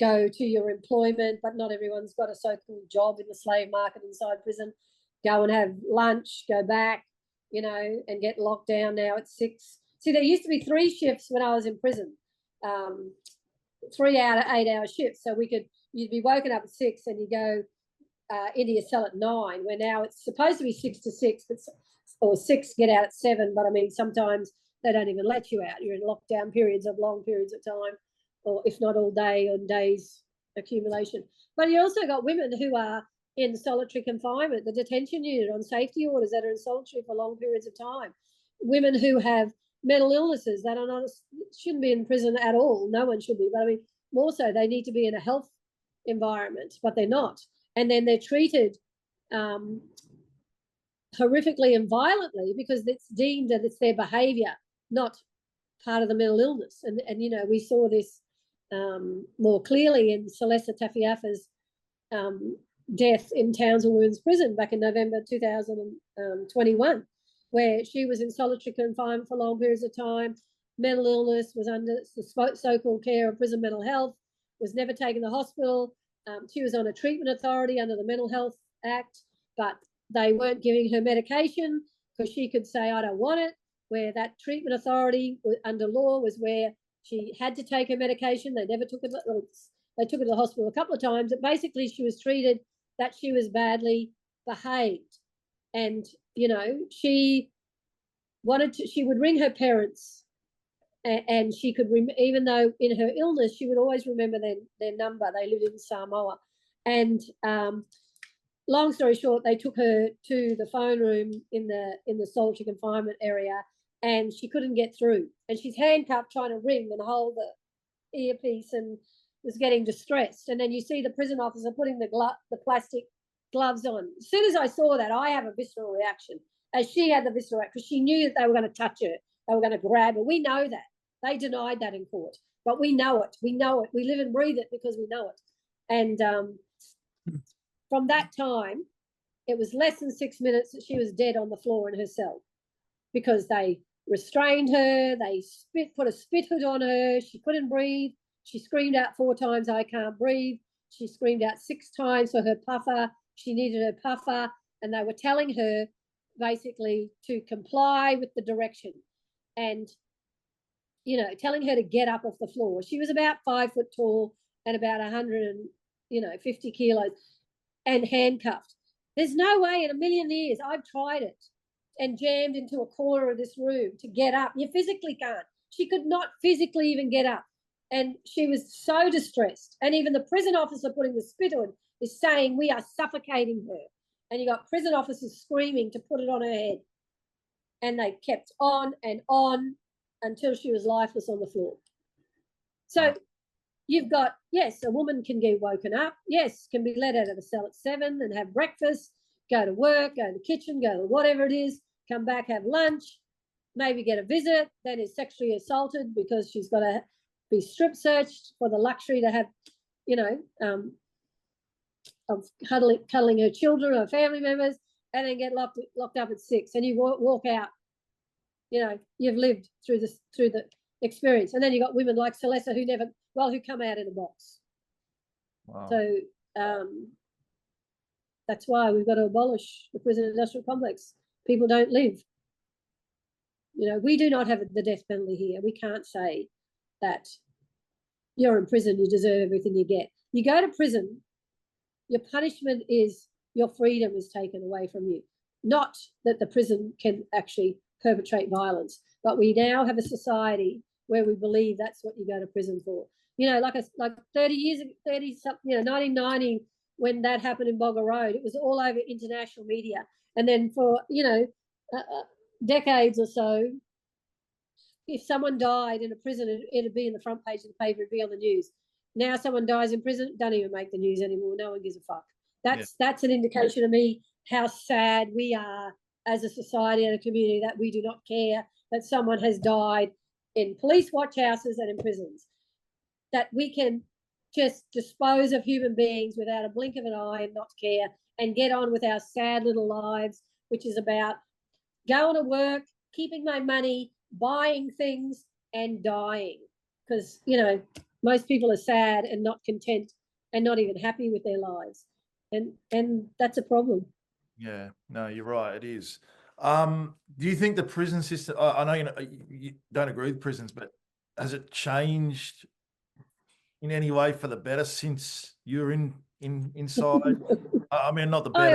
go to your employment, but not everyone's got a so-called job in the slave market inside prison. Go and have lunch, go back, you know, and get locked down now at 6. See, there used to be 3 shifts when I was in prison, 3 8-hour shifts. So you'd be woken up at 6 and you go into your cell at 9, where now it's supposed to be 6 to 6, or 6, get out at 7. But I mean, sometimes they don't even let you out. You're in lockdown periods of long periods of time, or if not all day, on days accumulation. But you also got women who are in solitary confinement, the detention unit, on safety orders, that are in solitary for long periods of time. Women who have mental illnesses that are not, shouldn't be in prison at all. No one should be. But I mean, more so, they need to be in a health environment, but they're not. And then they're treated horrifically and violently because it's deemed that it's their behaviour, not part of the mental illness. And you know, we saw this more clearly in Celeste Tafiafa's death in Townsville Women's Prison back in November 2021, where she was in solitary confinement for long periods of time. Mental illness, was under the so-called care of prison mental health, was never taken to hospital. She was on a treatment authority under the Mental Health Act, but they weren't giving her medication because she could say, I don't want it, where that treatment authority under law was where she had to take her medication. They never took it. They took her to the hospital a couple of times. But basically, she was treated that she was badly behaved. And, you know, she would ring her parents, and she could, even though in her illness, she would always remember their number. They lived in Samoa. And long story short, they took her to the phone room in the solitary confinement area, and she couldn't get through. And she's handcuffed trying to ring and hold the earpiece, and was getting distressed. And then you see the prison officer putting the plastic gloves on. As soon as I saw that, I have a visceral reaction, as she had the visceral reaction, because she knew that they were going to touch her. They were going to grab her. We know that. They denied that in court, but we know it. We know it. We live and breathe it because we know it. And from that time, it was less than 6 minutes that she was dead on the floor in her cell, because they restrained her. They put a spit hood on her. She couldn't breathe. She screamed out 4 times, I can't breathe. She screamed out 6 times for her puffer. She needed her puffer. And they were telling her basically to comply with the direction. And, you know, telling her to get up off the floor. She was about 5 foot tall and about 150 kilos and handcuffed. There's no way in a million years. I've tried it and jammed into a corner of this room to get up. You physically can't. She could not physically even get up. And she was so distressed. And even the prison officer putting the spit on is saying, we are suffocating her. And you got prison officers screaming to put it on her head. And they kept on and on until she was lifeless on the floor. So you've got, yes, a woman can get woken up. Yes, can be let out of the cell at 7 and have breakfast, go to work, go to the kitchen, go to whatever it is, come back, have lunch, maybe get a visit, then is sexually assaulted because she's got to be strip searched for the luxury to have, you know, of cuddling her children or family members, and then get locked up at 6, and you walk out. You know, you've lived through the experience. And then you got women like Celeste who come out in a box. Wow. So that's why we've got to abolish the prison industrial complex. People don't live. You know, we do not have the death penalty here. We can't say that you're in prison, you deserve everything you get. You go to prison, your punishment is your freedom is taken away from you. Not that the prison can actually perpetrate violence, but we now have a society where we believe that's what you go to prison for. You know, like 1990, when that happened in Boggo Road, it was all over international media. And then for, decades or so, if someone died in a prison, it'd be in the front page of the paper, it'd be on the news. now someone dies in prison, don't even make the news anymore. No one gives a fuck. That's an indication to me how sad we are as a society and a community, that we do not care that someone has died in police watch houses and in prisons, that we can just dispose of human beings without a blink of an eye and not care and get on with our sad little lives, which is about going to work, keeping my money, buying things and dying. Because, you know, most people are sad and not content and not even happy with their lives. And that's a problem. Yeah, no, you're right. It is. Do you think the prison system, I know you don't agree with prisons, but has it changed in any way for the better since you're inside? I mean, not the better.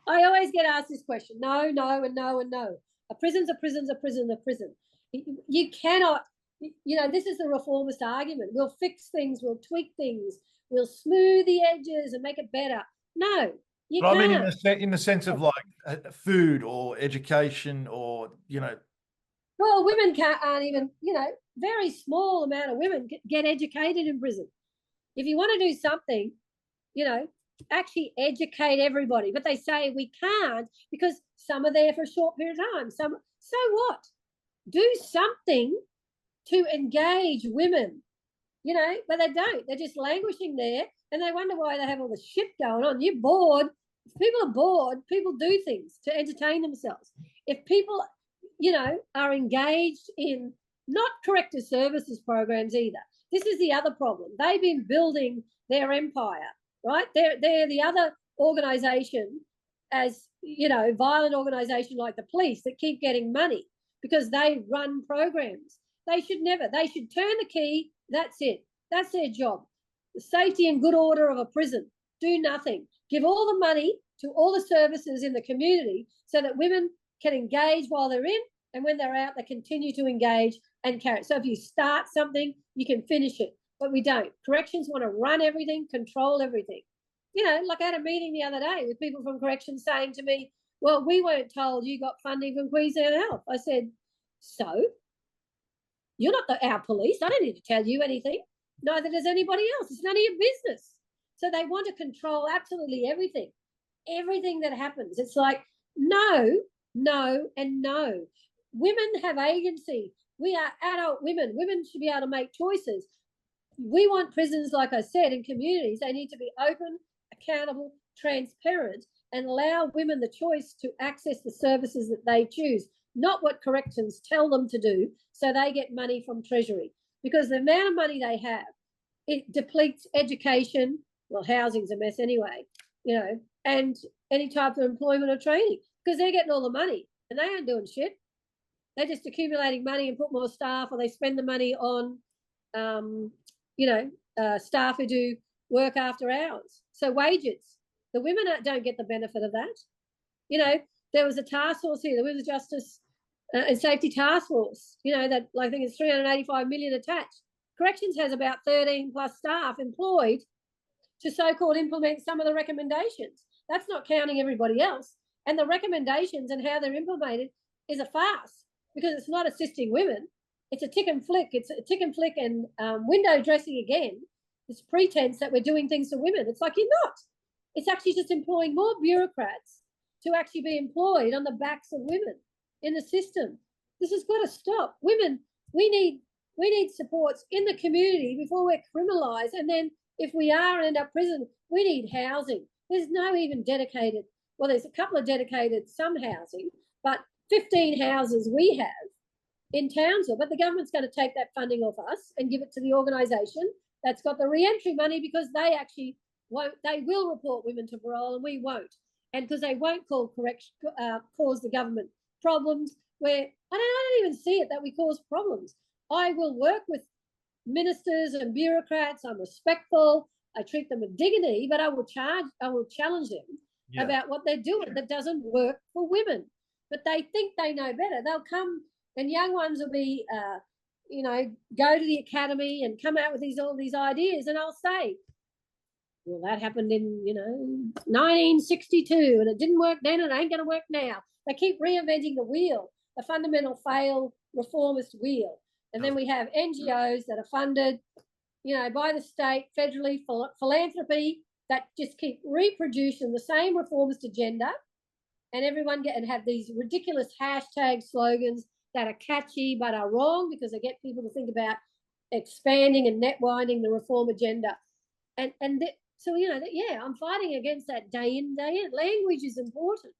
I always get asked this question. No, no, and no, and no. A prison's a prison's a prison, a prison. You cannot, you know, this is the reformist argument. We'll fix things, we'll tweak things, we'll smooth the edges and make it better. No, you can't. I mean, in the sense of like food or education or, you know. Well, women aren't even, you know, very small amount of women get educated in prison. If you want to do something, you know, actually educate everybody. But they say we can't because some are there for a short period of time. So what? Do something to engage women, you know, but they don't. They're just languishing there and they wonder why they have all this shit going on. You're bored. If people are bored, people do things to entertain themselves. If people, you know, are engaged in not corrective services programs either. This is the other problem. They've been building their empire, right? They're the other organisation, as, you know, violent organisation like the police that keep getting money because they run programs. They should never. They should turn the key. That's it. That's their job. The safety and good order of a prison. Do nothing. Give all the money to all the services in the community so that women can engage while they're in, and when they're out, they continue to engage and carry. So if you start something, you can finish it, but we don't. Corrections want to run everything, control everything. You know, like I had a meeting the other day with people from corrections saying to me, well, we weren't told you got funding from Queensland Health. I said, so? You're not our police. I don't need to tell you anything. Neither does anybody else. It's none of your business. So they want to control absolutely everything that happens. It's like, no, no, and no. Women have agency. We are adult women. Women should be able to make choices. We want prisons, like I said, in communities. They need to be open, accountable, transparent, and allow women the choice to access the services that they choose, not what corrections tell them to do so they get money from Treasury. Because the amount of money they have, it depletes education. Well, housing's a mess anyway, you know, and any type of employment or training because they're getting all the money and they aren't doing shit. They're just accumulating money and put more staff, or they spend the money on, you know, staff who do work after hours. So wages. The women don't get the benefit of that. You know, there was a task force here, the Women's Justice and Safety Task Force, you know, that I think it's 385 million attached. Corrections has about 13 plus staff employed to so-called implement some of the recommendations. That's not counting everybody else. And the recommendations and how they're implemented is a farce because it's not assisting women. It's a tick and flick. It's a tick and flick and window dressing again. This pretense that we're doing things for women. It's like you're not. It's actually just employing more bureaucrats to actually be employed on the backs of women in the system. This has got to stop. Women, we need supports in the community before we're criminalised. And then if we are and end up prison, we need housing. There's no even dedicated, well, there's a couple of dedicated some housing, but 15 houses we have in Townsville. But the government's going to take that funding off us and give it to the organisation that's got the re-entry money because they actually won't, they will report women to parole and we won't. And because they won't cause the government problems where I don't even see it that we cause problems. I will work with ministers and bureaucrats. I'm respectful. I treat them with dignity, but I will challenge them about what they're doing that doesn't work for women. But they think they know better. They'll come and young ones will be, you know, go to the academy and come out with all these ideas. And I'll say, well, that happened in, you know, 1962 and it didn't work then and it ain't going to work now. They keep reinventing the wheel, the fundamental failed reformist wheel. And then we have NGOs that are funded you know, by the state, federally, philanthropy that just keep reproducing the same reformist agenda, and everyone and have these ridiculous hashtag slogans that are catchy but are wrong because they get people to think about expanding and net winding the reform agenda. So, you know, yeah, I'm fighting against that day in, day out. Language is important.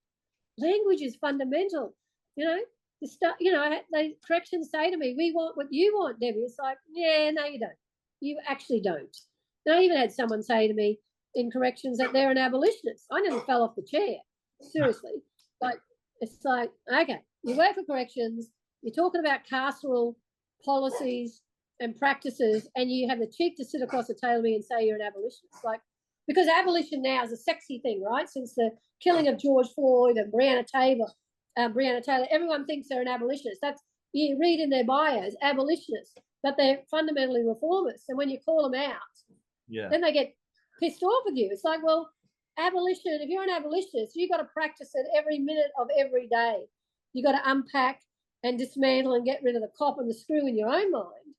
Language is fundamental. You know, corrections say to me, we want what you want, Debbie. It's like, yeah, no, you don't. You actually don't. And I even had someone say to me in corrections that they're an abolitionist. I nearly fell off the chair. Seriously. Like, it's like, okay, you work for corrections, you're talking about carceral policies and practices, and you have the cheek to sit across the table of me and say you're an abolitionist. Like, because abolition now is a sexy thing, right? Since the killing of George Floyd and Breonna Taylor, everyone thinks they're an abolitionist. That's, you read in their bios, abolitionists, but they're fundamentally reformists. And when you call them out, then they get pissed off with you. It's like, well, abolition, if you're an abolitionist, you've got to practice it every minute of every day. You've got to unpack and dismantle and get rid of the cop and the screw in your own mind.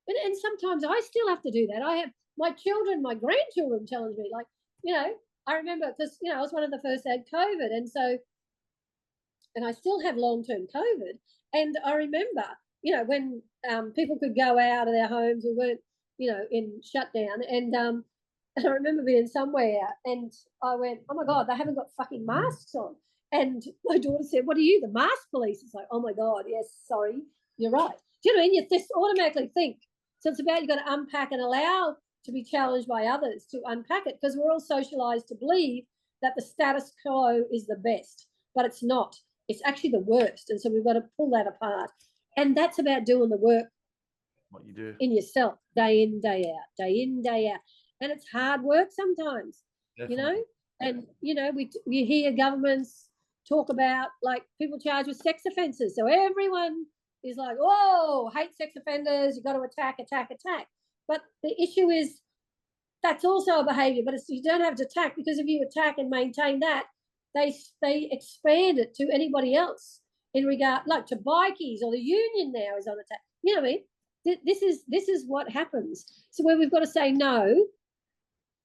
And sometimes I still have to do that. I have my children, my grandchildren challenge me. Like, you know, I remember because, you know, I was one of the first that had COVID. And I still have long-term COVID. And I remember, you know, when people could go out of their homes, we weren't, you know, in shutdown. And I remember being somewhere and I went, oh my God, they haven't got fucking masks on. And my daughter said, what are you, the mask police? It's like, oh my God, yes, sorry, you're right. Do you know what I mean? You just automatically think. So it's about, you've got to unpack and allow to be challenged by others to unpack it, because we're all socialized to believe that the status quo is the best, but it's not. It's actually the worst. And so we've got to pull that apart. And that's about doing the work what you do in yourself, day in, day out, day in, day out. And it's hard work sometimes, you know? And, you know, you hear governments talk about, like, people charged with sex offences. So everyone is like, oh, hate sex offenders, you've got to attack, attack, attack. But the issue is that's also a behaviour, but you don't have to attack, because if you attack and maintain that, they expand it to anybody else in regard, like to bikies, or the union now is on attack. You know what I mean? This is what happens. So where we've got to say no,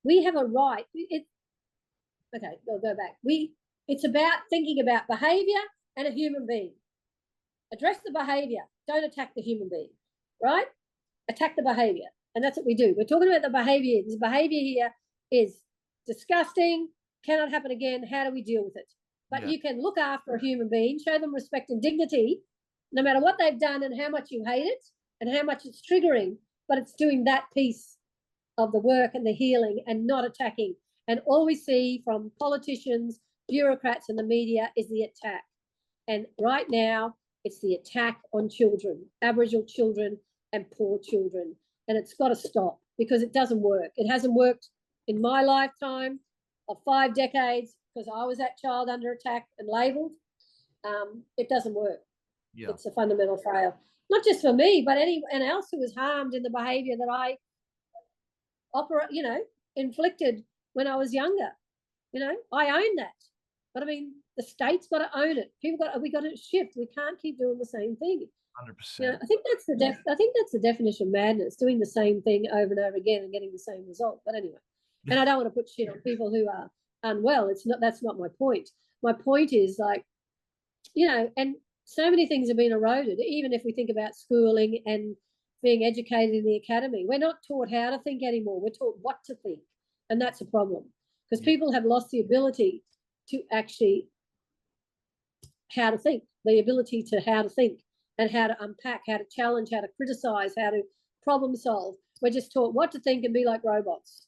we have a right. Okay, I'll go back. It's about thinking about behaviour and a human being. Address the behaviour. Don't attack the human being, right? Attack the behaviour. And that's what we do. We're talking about the behaviour. This behaviour here is disgusting, cannot happen again. How do we deal with it? But you can look after a human being, show them respect and dignity, no matter what they've done and how much you hate it and how much it's triggering, but it's doing that piece of the work and the healing and not attacking. And all we see from politicians, bureaucrats and the media is the attack. And right now, it's the attack on children, Aboriginal children and poor children. And it's got to stop, because it doesn't work. It hasn't worked in my lifetime of 5 decades, because I was that child under attack and labelled. It doesn't work. It's a fundamental fail. Not just for me, but anyone else who was harmed in the behaviour that I inflicted when I was younger. You know, I own that. But I mean, the state's got to own it. We got to shift. We can't keep doing the same thing. 100%. You know, I think that's the definition of madness: doing the same thing over and over again and getting the same result. But anyway, and I don't want to put shit on people who are unwell. That's not my point. My point is, like, you know, and so many things have been eroded. Even if we think about schooling and being educated in the academy, we're not taught how to think anymore. We're taught what to think, and that's a problem, because people have lost the ability to actually how to think, the ability to how to think and how to unpack, how to challenge, how to criticize, how to problem solve. We're just taught what to think and be like robots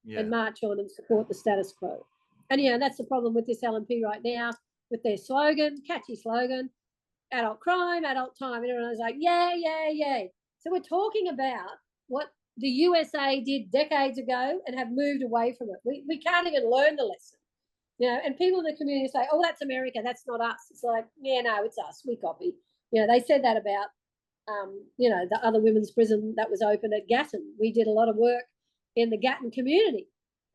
and march on and support the status quo. And, yeah, that's the problem with this LNP right now, with their slogan, catchy slogan, adult crime, adult time. And everyone's like, yay, yay, yay. So we're talking about what the USA did decades ago and have moved away from it. We can't even learn the lesson. You know, and people in the community say, oh, that's America, that's not us. It's like, yeah, no, it's us. We copy. You know, they said that about, you know, the other women's prison that was open at Gatton. We did a lot of work in the Gatton community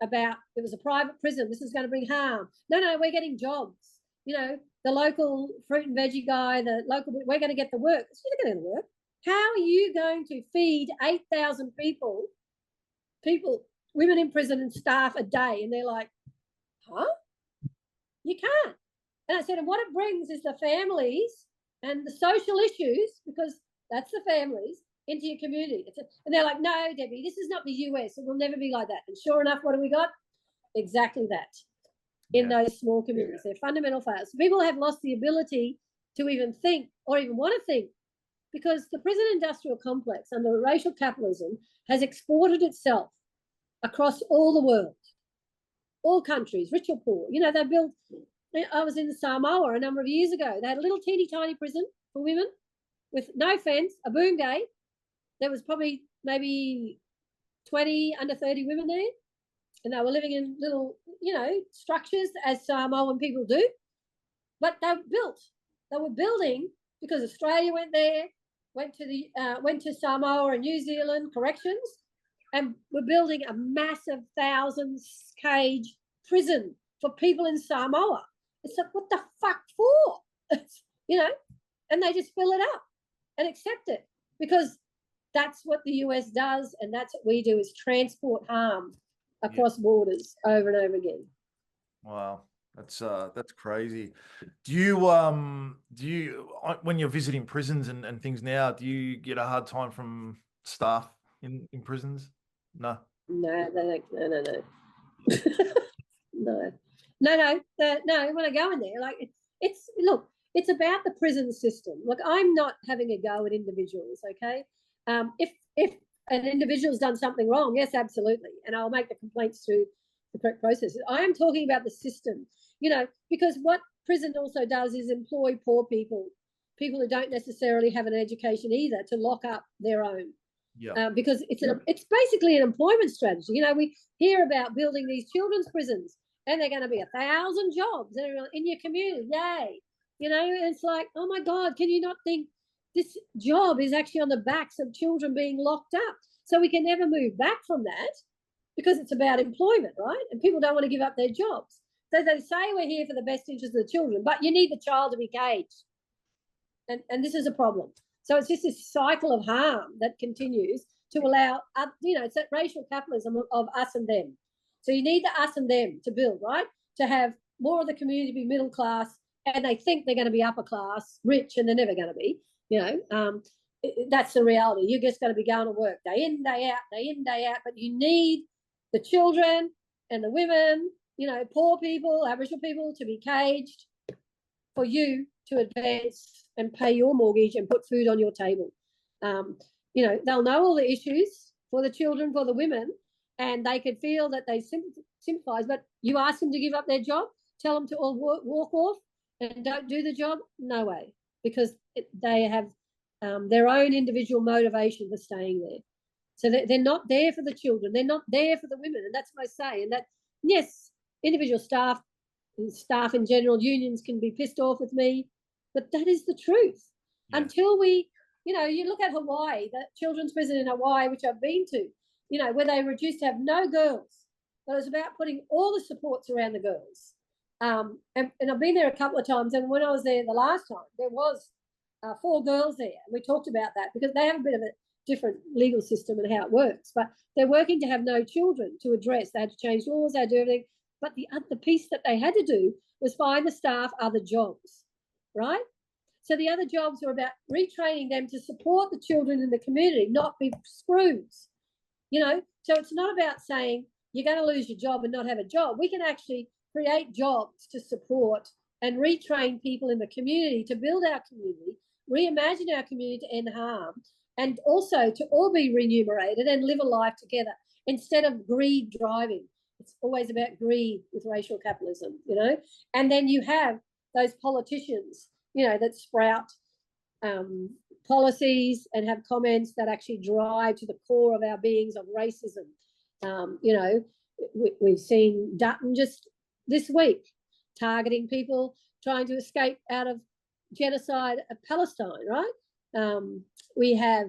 about, it was a private prison. This is going to bring harm. No, we're getting jobs. You know, the local fruit and veggie guy, we're going to get the work. It's not going to work. How are you going to feed 8,000 people, women in prison and staff a day? And they're like, huh? You can't. And I said, and what it brings is the families and the social issues, because that's the families, into your community. And they're like, no, Debbie, this is not the US. It will never be like that. And sure enough, what have we got? Exactly that in those small communities. They're fundamental failures. People have lost the ability to even think or even want to think, because the prison industrial complex under racial capitalism has exported itself across all the world, all countries, rich or poor. You know, they built, I was in Samoa a number of years ago. They had a little teeny tiny prison for women with no fence, a boom gate. There was probably maybe 20 under 30 women there. And they were living in little, you know, structures as Samoan people do. But they were building because Australia went there, went to Samoa and New Zealand corrections, and we're building a massive 1,000-cage prison for people in Samoa. It's like, what the fuck for? You know, and they just fill it up and accept it, because that's what the US does, and that's what we do, is transport harm across borders over and over again. Wow. That's crazy. Do you when you're visiting prisons and things now, do you get a hard time from staff in prisons? No. No, they don't. No. No. When I go in there, like it's about the prison system. Look, I'm not having a go at individuals, okay? If an individual's done something wrong, yes, absolutely, and I'll make the complaints through the correct process. I am talking about the system, you know, because what prison also does is employ poor people who don't necessarily have an education either, to lock up their own. Yeah. Because it's basically an employment strategy. You know, we hear about building these children's prisons, and they're going to be 1,000 jobs in your community. Yay! You know, it's like, oh my God, can you not think this job is actually on the backs of children being locked up? So we can never move back from that, because it's about employment, right? And people don't want to give up their jobs. So they say we're here for the best interest of the children, but you need the child to be caged. And this is a problem. So it's just this cycle of harm that continues to allow, you know, it's that racial capitalism of us and them. So you need the us and them to build, right? To have more of the community be middle class, and they think they're going to be upper class, rich, and they're never going to be. You know, that's the reality. You're just going to be going to work day in, day out, but you need the children and the women, you know, poor people, Aboriginal people, to be caged for you to advance and pay your mortgage and put food on your table. You know, they'll know all the issues for the children, for the women, and they could feel that they sympathise, but you ask them to give up their job, tell them to all walk off and don't do the job? No way, because they have their own individual motivation for staying there. So they're not there for the children. They're not there for the women. And that's what I say. And that, yes, individual staff in general, unions can be pissed off with me, but that is the truth. Yeah. Until we, you know, you look at Hawaii, the children's prison in Hawaii, which I've been to, you know, where they reduced to have no girls. But it was about putting all the supports around the girls. And I've been there a couple of times. And when I was there the last time, there was 4 girls there. And we talked about that, because they have a bit of a different legal system and how it works. But they're working to have no children to address. They had to change laws, they had to do everything. But the piece that they had to do was find the staff other jobs, right? So the other jobs were about retraining them to support the children in the community, not be screws, you know? So it's not about saying you're going to lose your job and not have a job. We can actually create jobs to support and retrain people in the community, to build our community, reimagine our community to end harm, and also to all be remunerated and live a life together instead of greed driving. It's always about greed with racial capitalism, you know? And then you have those politicians, you know, that sprout policies and have comments that actually drive to the core of our beings of racism. You know, we've seen Dutton just this week targeting people trying to escape out of genocide of Palestine, right? We have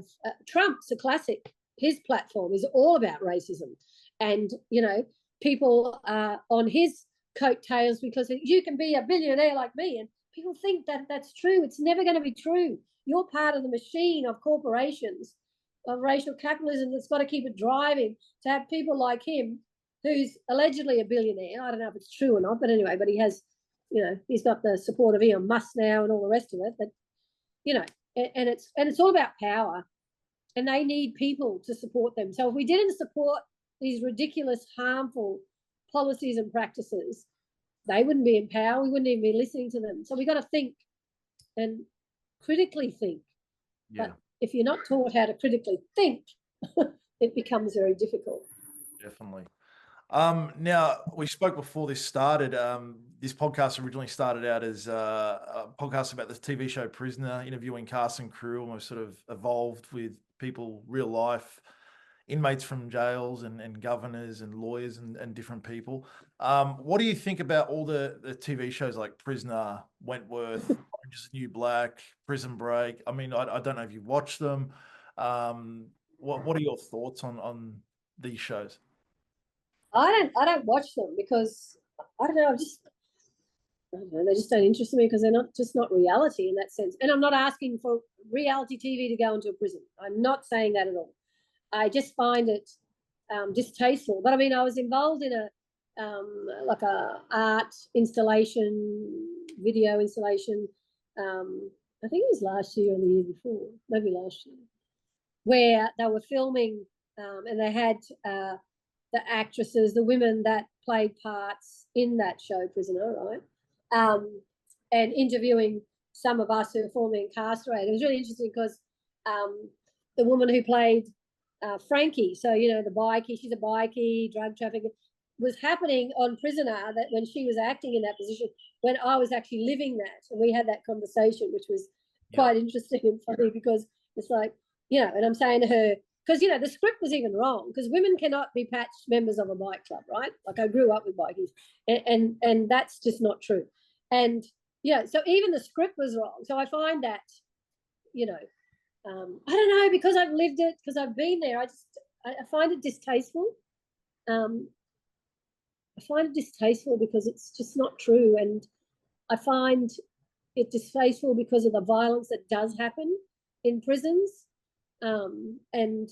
Trump's a classic. His platform is all about racism. And, you know, people are on his coattails because you can be a billionaire like me. And people think that that's true. It's never going to be true. you're part of the machine of corporations, of racial capitalism that's got to keep it driving, to have people like him, who's allegedly a billionaire. I don't know if it's true or not, but anyway, but he has, he's got the support of Elon Musk now and all the rest of it. But, and it's all about power, and they need people to support them. So if we didn't support these ridiculous, harmful policies and practices, they wouldn't be in power. We wouldn't even be listening to them. So we got to think and critically think. Yeah. But if you're not taught how to critically think, it becomes very difficult. Definitely. Now, we spoke before this started. This podcast originally started out as a podcast about the TV show Prisoner, interviewing cast and crew, and we've sort of evolved with people, real life inmates from jails and governors and lawyers and different people. What do you think about all the TV shows like Prisoner, Wentworth, Orange is the New Black, Prison Break? I mean, I don't know if you've watched them. What are your thoughts on these shows? I don't watch them because I don't know. They just don't interest me because they're not reality in that sense. And I'm not asking for reality TV to go into a prison. I'm not saying that at all. I just find it distasteful. But I mean, I was involved in a art installation, video installation. I think it was last year or the year before, maybe last year, where they were filming and they had the actresses, the women that played parts in that show, Prisoner, right? And interviewing some of us who are formerly incarcerated. It was really interesting because the woman who played Frankie, so, the bikie, she's a bikie, drug trafficker, was happening on Prisoner, that when she was acting in that position, when I was actually living that. And we had that conversation, which was quite interesting and funny because it's like, and I'm saying to her, because, the script was even wrong, because women cannot be patched members of a bike club, right? Like, I grew up with bikies, and that's just not true. And, so even the script was wrong. So I find that, I don't know, because I've lived it, because I've been there, I find it distasteful. I find it distasteful because it's just not true. And I find it distasteful because of the violence that does happen in prisons. And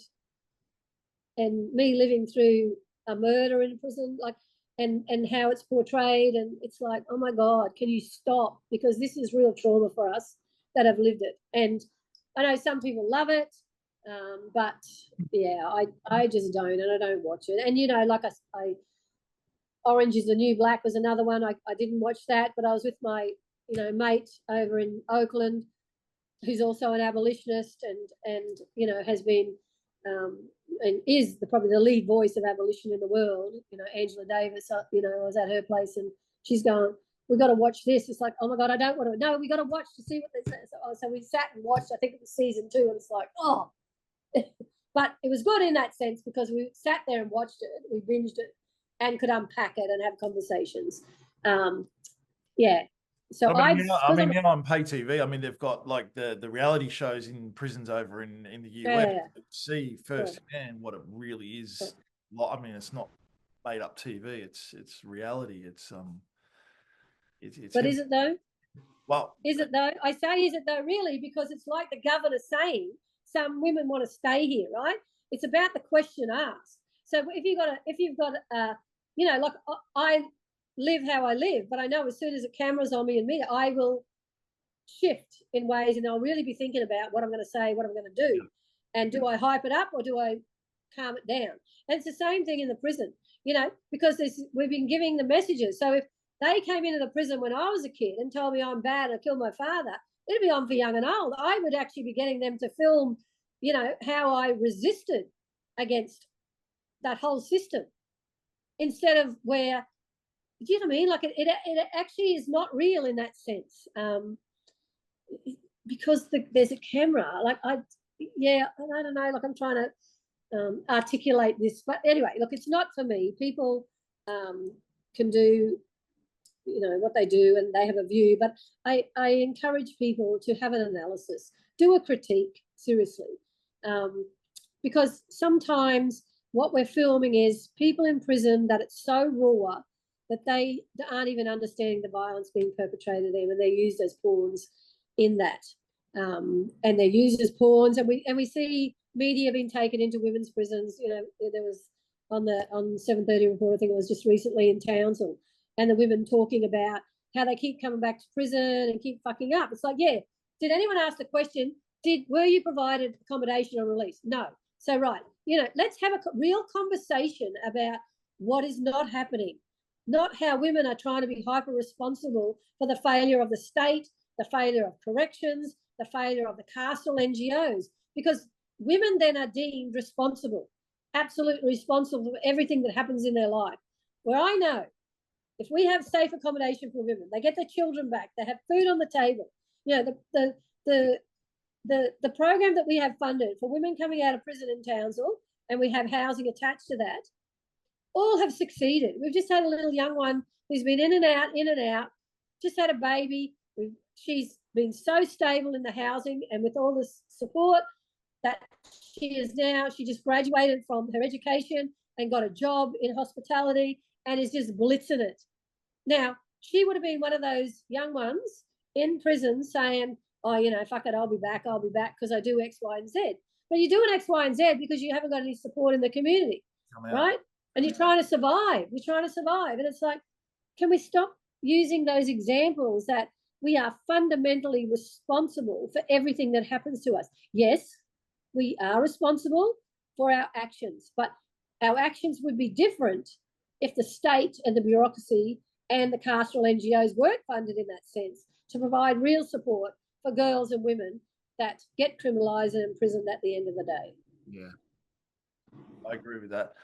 me living through a murder in prison, like, and how it's portrayed, and it's like, oh my God, can you stop? Because this is real trauma for us that have lived it. And I know some people love it, but yeah, I just don't, and I don't watch it. And like I Orange is the New Black was another one. I didn't watch that, but I was with my mate over in Oakland, who's also an abolitionist and has been and is probably the lead voice of abolition in the world. Angela Davis, I was at her place and she's going, we've got to watch this. It's like, oh my God, I don't want to. No, we got to watch to see what they say. So we sat and watched, I think it was season 2, and it's like, oh. But it was good in that sense because we sat there and watched it, we binged it and could unpack it and have conversations. Yeah. So now on pay TV, I mean, they've got like the reality shows in prisons over in the US. To see firsthand what it really is. I mean, it's not made up TV. It's reality. It's But is it though? Well, is it though? I say, is it though? Really, because it's like the governor saying some women want to stay here, right? It's about the question asked. So if you've got like I live how I live, but I know as soon as the camera's on me and me, I will shift in ways, and I'll really be thinking about what I'm going to say, what I'm going to do, and do I hype it up or do I calm it down? And it's the same thing in the prison, because we've been giving the messages. So if they came into the prison when I was a kid and told me I'm bad and I killed my father, it'd be on for young and old. I would actually be getting them to film, how I resisted against that whole system, instead of where, do you know what I mean? Like it actually is not real in that sense, because there's a camera. Like I don't know. Like I'm trying to articulate this, but anyway, look, it's not for me. People can do, what they do, and they have a view. But I encourage people to have an analysis, do a critique seriously, because sometimes what we're filming is people in prison that it's so raw that they aren't even understanding the violence being perpetrated there, and they're used as pawns in that. and they're used as pawns. And we see media being taken into women's prisons. You know, there was on the 7:30 report, I think it was just recently in Townsville, and the women talking about how they keep coming back to prison and keep fucking up. It's like, yeah, did anyone ask the question, were you provided accommodation or release? No. So, right, you know, let's have a real conversation about what is not happening, not how women are trying to be hyper responsible for the failure of the state, the failure of corrections, the failure of the carceral NGOs, because women then are deemed responsible, absolutely responsible for everything that happens in their life. Where I know, if we have safe accommodation for women, they get their children back, they have food on the table. You know, the program that we have funded for women coming out of prison in Townsville, and we have housing attached to that, all have succeeded. We've just had a little young one who's been in and out, just had a baby. She's been so stable in the housing and with all this support that she just graduated from her education and got a job in hospitality and is just blitzing it. Now, she would have been one of those young ones in prison saying, oh, you know, fuck it, I'll be back because I do X, Y, and Z. But you're doing X, Y, and Z because you haven't got any support in the community, right? And you're trying to survive. And it's like, can we stop using those examples that we are fundamentally responsible for everything that happens to us? Yes, we are responsible for our actions, but our actions would be different if the state and the bureaucracy and the carceral NGOs weren't funded in that sense to provide real support for girls and women that get criminalised and imprisoned at the end of the day. Yeah, I agree with that.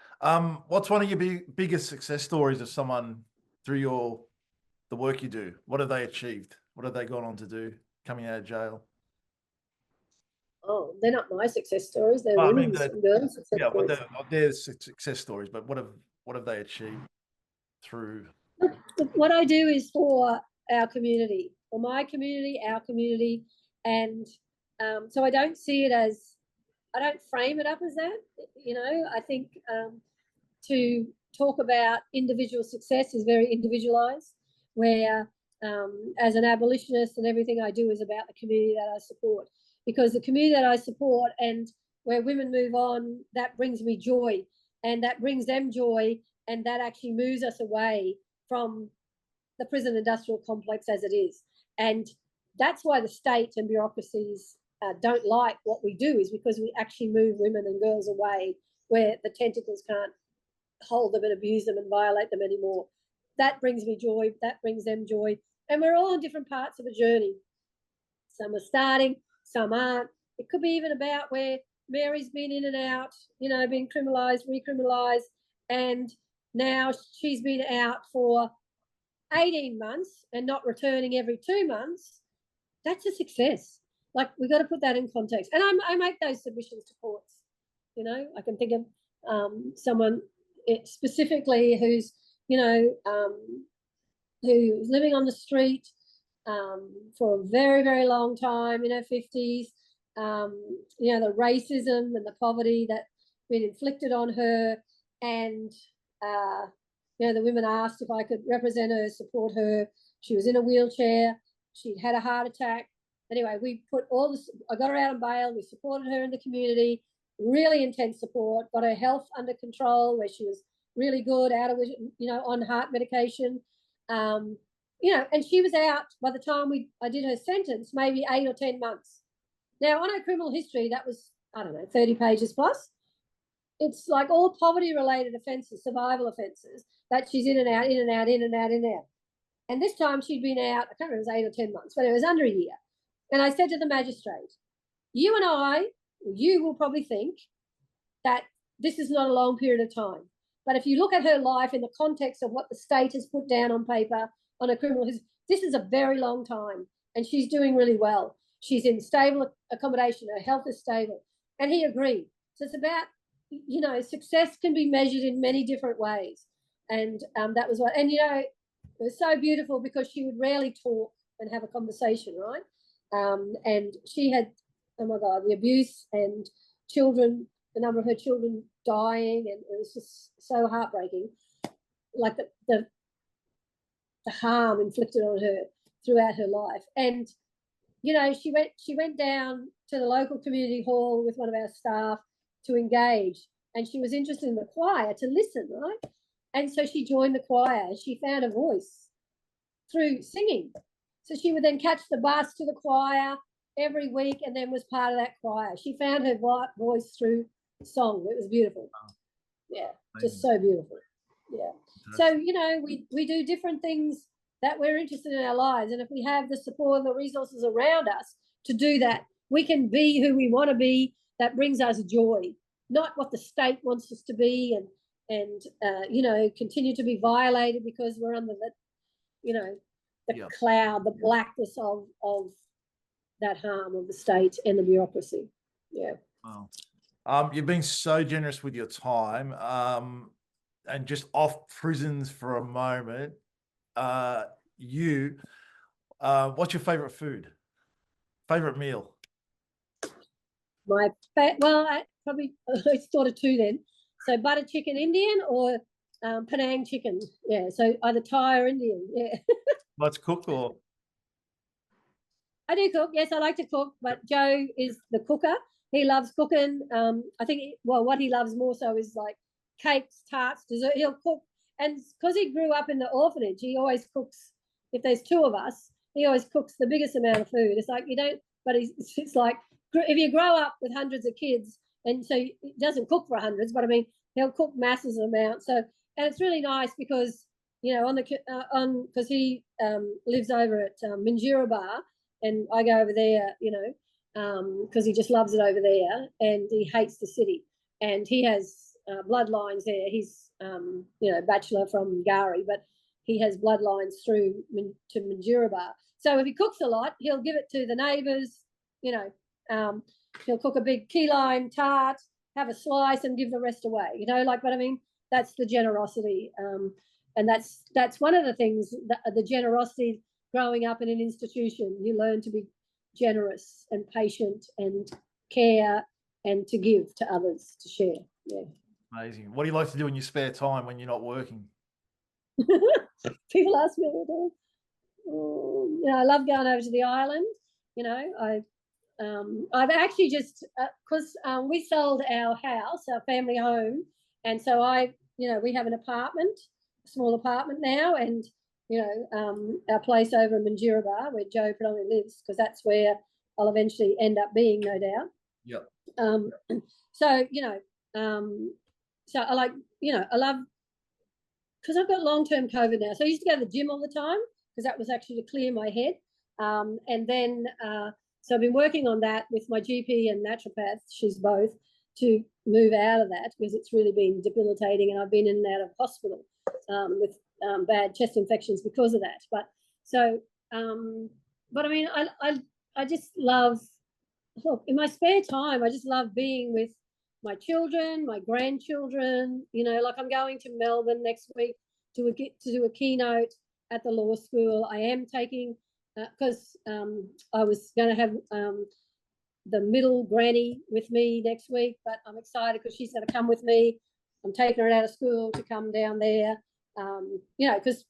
What's one of your biggest success stories of someone through the work you do? What have they achieved? What have they gone on to do coming out of jail? Oh, they're not my success stories. They're women's and girls' success stories. They're success stories, but what have they achieved through? Look, what I do is for our community, for my community, our community, and so I don't see it as, I don't frame it up as that. You know, I think to talk about individual success is very individualized, where as an abolitionist and everything I do is about the community that I support, because the community that I support and where women move on, that brings me joy, and that brings them joy, and that actually moves us away from the prison industrial complex as it is. And that's why the state and bureaucracies don't like what we do, is because we actually move women and girls away where the tentacles can't hold them and abuse them and violate them anymore. That brings me joy. That brings them joy. And we're all in different parts of a journey. Some are starting, some aren't. It could be even about where Mary's been in and out, you know, being criminalised, recriminalised, and now she's been out for 18 months and not returning every 2 months. That's a success. Like, we've got to put that in context. And I make those submissions to courts. You know, I can think of someone specifically who's, you know, who's living on the street for a very, very long time in her 50s. You know, the racism and the poverty that's been inflicted on her. And, you know, the women asked if I could represent her, support her. She was in a wheelchair. She'd had a heart attack. Anyway, we put all this, I got her out on bail. We supported her in the community, really intense support, got her health under control where she was really good, out of, you know, on heart medication. You know, and she was out by the time I did her sentence, maybe 8 or 10 months. Now, on her criminal history, that was, I don't know, 30 pages plus. It's like all poverty-related offences, survival offences, that she's in and out, in and out, in and out, in and out. And this time she'd been out, I can't remember, it was 8 or 10 months, but it was under a year. And I said to the magistrate, you and you will probably think that this is not a long period of time. But if you look at her life in the context of what the state has put down on paper on a criminal history, this is a very long time. And she's doing really well. She's in stable accommodation. Her health is stable. And he agreed. So it's about, you know, success can be measured in many different ways. And that was what, and, you know, it was so beautiful because she would rarely talk and have a conversation, right? And she had, oh my God, the abuse and children, the number of her children dying, and it was just so heartbreaking, like the harm inflicted on her throughout her life. And you know, she went down to the local community hall with one of our staff to engage, and she was interested in the choir to listen, right? And so she joined the choir. She found a voice through singing. So she would then catch the bus to the choir every week and then was part of that choir. She found her voice through song. It was beautiful. Yeah, just so beautiful. Yeah. So, you know, we do different things that we're interested in our lives. And if we have the support and the resources around us to do that, we can be who we want to be. That brings us joy, not what the state wants us to be and you know, continue to be violated because we're under the, you know, the cloud, the blackness of that harm of the state and the bureaucracy. Yeah. Wow. You've been so generous with your time. And just off prisons for a moment, what's your favorite food? Favorite meal? Well, I probably thought of two then. So butter chicken Indian or Penang chicken. Yeah. So either Thai or Indian. Yeah. Let's cook or? I do cook. Yes, I like to cook, but Joe is the cooker. He loves cooking. I think, what he loves more so is like cakes, tarts, dessert. He'll cook. And because he grew up in the orphanage, he always cooks. If there's two of us, he always cooks the biggest amount of food. It's like you don't, but it's like if you grow up with hundreds of kids, and so he doesn't cook for hundreds, but I mean, he'll cook massive amounts. So, and it's really nice because, you know, because he lives over at Minjira, and I go over there, you know, because he just loves it over there, and he hates the city, and he has bloodlines there. He's you know, bachelor from Gari, but he has bloodlines through to Minjira. So if he cooks a lot, he'll give it to the neighbours. You know, he'll cook a big key lime tart, have a slice, and give the rest away. You know, like, but I mean, that's the generosity, and that's one of the things, the generosity. Growing up in an institution, you learn to be generous and patient and care and to give to others, to share. Yeah. Amazing. What do you like to do in your spare time when you're not working? People ask me all the time. You know, I love going over to the island. You know, I've actually just because we sold our house, our family home, and so you know, we have an apartment, a small apartment now, and you know, our place over in Minjira where Joe predominantly lives, because that's where I'll eventually end up being, no doubt. Yep. So, you know, so I like, you know, I love, because I've got long-term COVID now. So I used to go to the gym all the time because that was actually to clear my head. And then, so I've been working on that with my GP and naturopath, she's both, to move out of that because it's really been debilitating, and I've been in and out of hospital with bad chest infections because of that. But so, but I mean, I just love, look, in my spare time, I just love being with my children, my grandchildren. You know, like I'm going to Melbourne next week to do a keynote at the law school. I am taking, because I was going to have the middle granny with me next week, but I'm excited because she's going to come with me. I'm taking her out of school to come down there. You know, because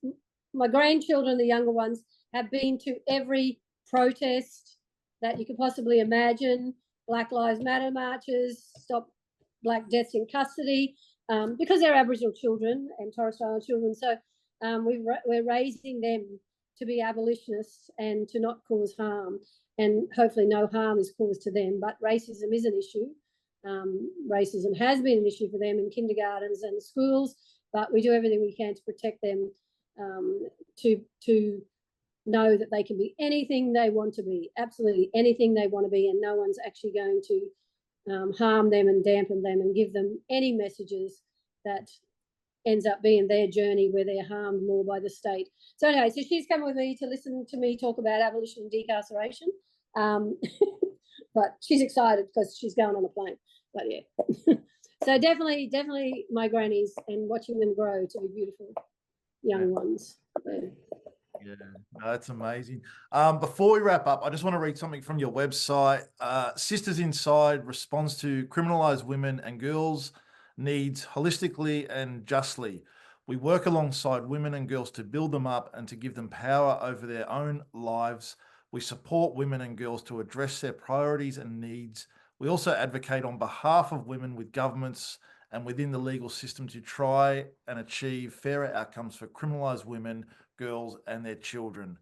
my grandchildren, the younger ones, have been to every protest that you could possibly imagine. Black Lives Matter marches, Stop Black Deaths in Custody, because they're Aboriginal children and Torres Strait Islander children. So we're raising them to be abolitionists and to not cause harm, and hopefully no harm is caused to them. But racism is an issue. Racism has been an issue for them in kindergartens and schools, but we do everything we can to protect them, to know that they can be anything they want to be, absolutely anything they want to be, and no one's actually going to harm them and dampen them and give them any messages that ends up being their journey where they're harmed more by the state. So anyway, so she's come with me to listen to me talk about abolition and decarceration. But she's excited because she's going on a plane. But yeah. So definitely my grannies and watching them grow to be beautiful young ones. Yeah, no, that's amazing. Before we wrap up, I just want to read something from your website. Sisters Inside responds to criminalized women and girls' needs holistically and justly. We work alongside women and girls to build them up and to give them power over their own lives We support women and girls to address their priorities and needs. We also advocate on behalf of women with governments and within the legal system to try and achieve fairer outcomes for criminalised women, girls, and their children.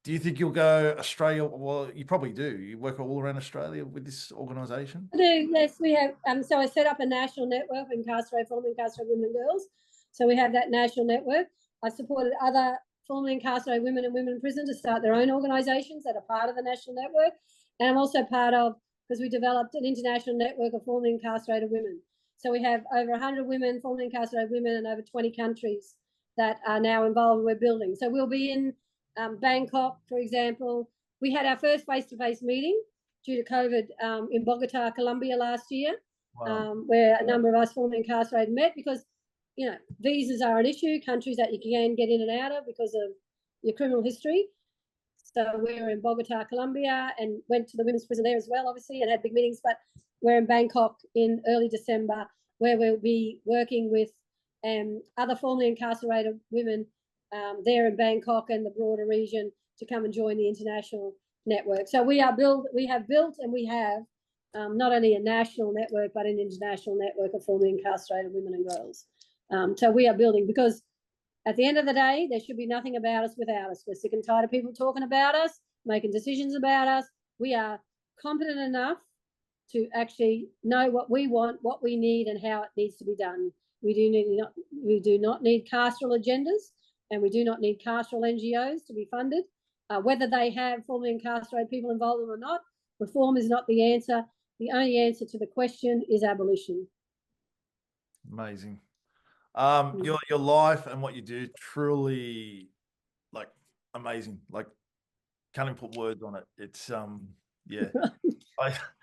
Do you think you'll go Australia? Well, you probably do. You work all around Australia with this organisation? I do, yes. We have, so I set up a national network of formerly incarcerated women and girls. So we have that national network. I've supported other formerly incarcerated women and women in prison to start their own organisations that are part of the national network. And I'm also part of, because we developed an international network of formerly incarcerated women. So we have over 100 women, formerly incarcerated women, in over 20 countries that are now involved. We're building. So we'll be in Bangkok, for example. We had our first face-to-face meeting due to COVID in Bogota, Colombia last year, where a number of us formerly incarcerated met, because, you know, visas are an issue, countries that you can get in and out of because of your criminal history. So we were in Bogota, Colombia, and went to the women's prison there as well, obviously, and had big meetings. But we're in Bangkok in early December, where we'll be working with other formerly incarcerated women there in Bangkok and the broader region to come and join the international network. So we have built and we have not only a national network, but an international network of formerly incarcerated women and girls. So we are building, because at the end of the day, there should be nothing about us without us. We're sick and tired of people talking about us, making decisions about us. We are competent enough to actually know what we want, what we need, and how it needs to be done. We do not need carceral agendas, and we do not need carceral NGOs to be funded. Whether they have formerly incarcerated people involved in them or not, reform is not the answer. The only answer to the question is abolition. Amazing. Your life and what you do, truly, like, amazing. Like, can't even put words on it. It's yeah.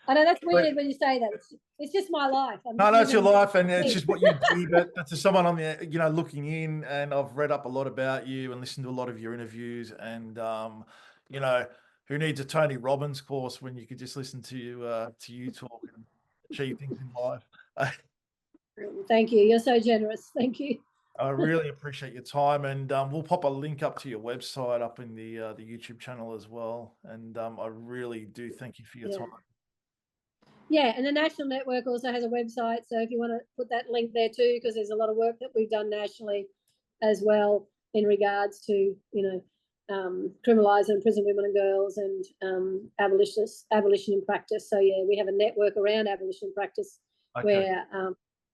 I know that's weird when you say that. It's just my life. No, it's your life, and it's just what you do. But to someone on the, you know, looking in, and I've read up a lot about you and listened to a lot of your interviews, and you know, who needs a Tony Robbins course when you could just listen to you talk and achieve things in life? Thank you. You're so generous. Thank you. I really appreciate your time, and we'll pop a link up to your website up in the YouTube channel as well. And I really do thank you for your time. Yeah, and the National Network also has a website, so if you want to put that link there too, because there's a lot of work that we've done nationally as well in regards to, you know, criminalising and prison women and girls, and abolition in practice. So yeah, we have a network around abolition in practice, where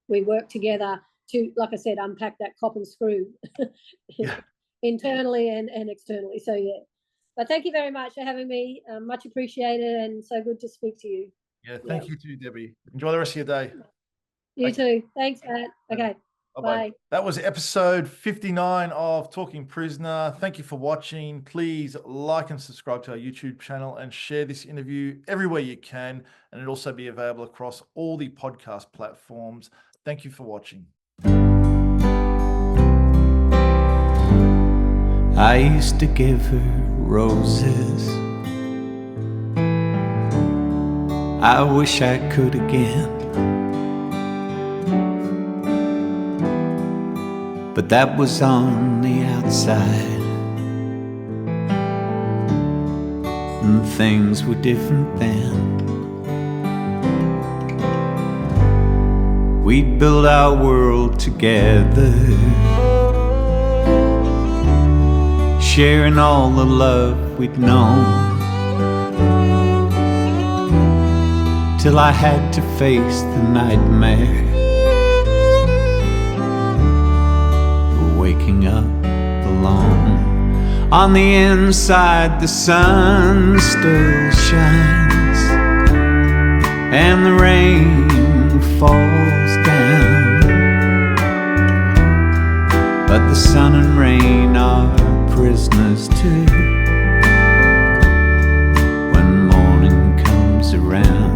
we work together to, like I said, unpack that cop and screw internally and externally. So yeah, but thank you very much for having me. Much appreciated, and so good to speak to you. Yeah, thank you too, Debbie. Enjoy the rest of your day. You too. Thanks, Matt. Okay. Bye. That was episode 59 of Talking Prisoner. Thank you for watching. Please like and subscribe to our YouTube channel, and share this interview everywhere you can. And it'll also be available across all the podcast platforms. Thank you for watching. I used to give her roses. I wish I could again, but that was on the outside, and things were different then. We'd build our world together, sharing all the love we'd known, till I had to face the nightmare of waking up alone. On the inside the sun still shines, and the rain falls down, but the sun and rain are prisoners too when morning comes around.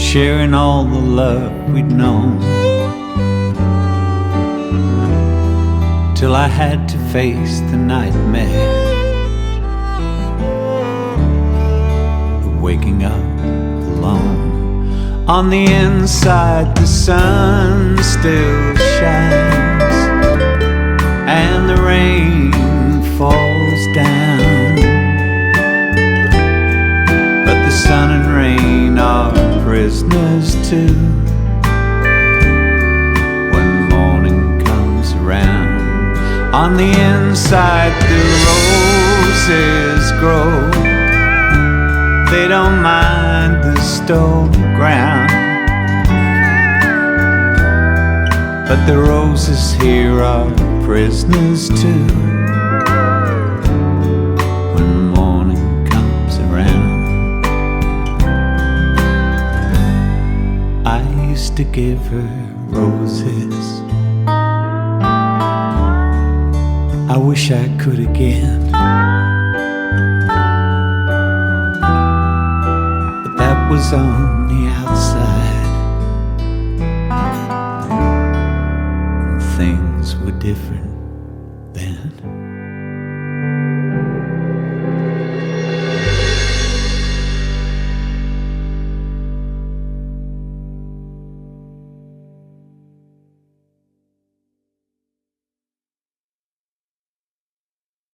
sharing all the love we'd known, till I had to face the nightmare of waking up alone. On the inside the sun still shines and the rain falls down, but the sun and rain are prisoners too when morning comes around. On the inside the roses grow, they don't mind the stony ground, but the roses here are prisoners too when morning comes around. I used to give her roses, I wish I could again, but that was on the outside, and things were different then.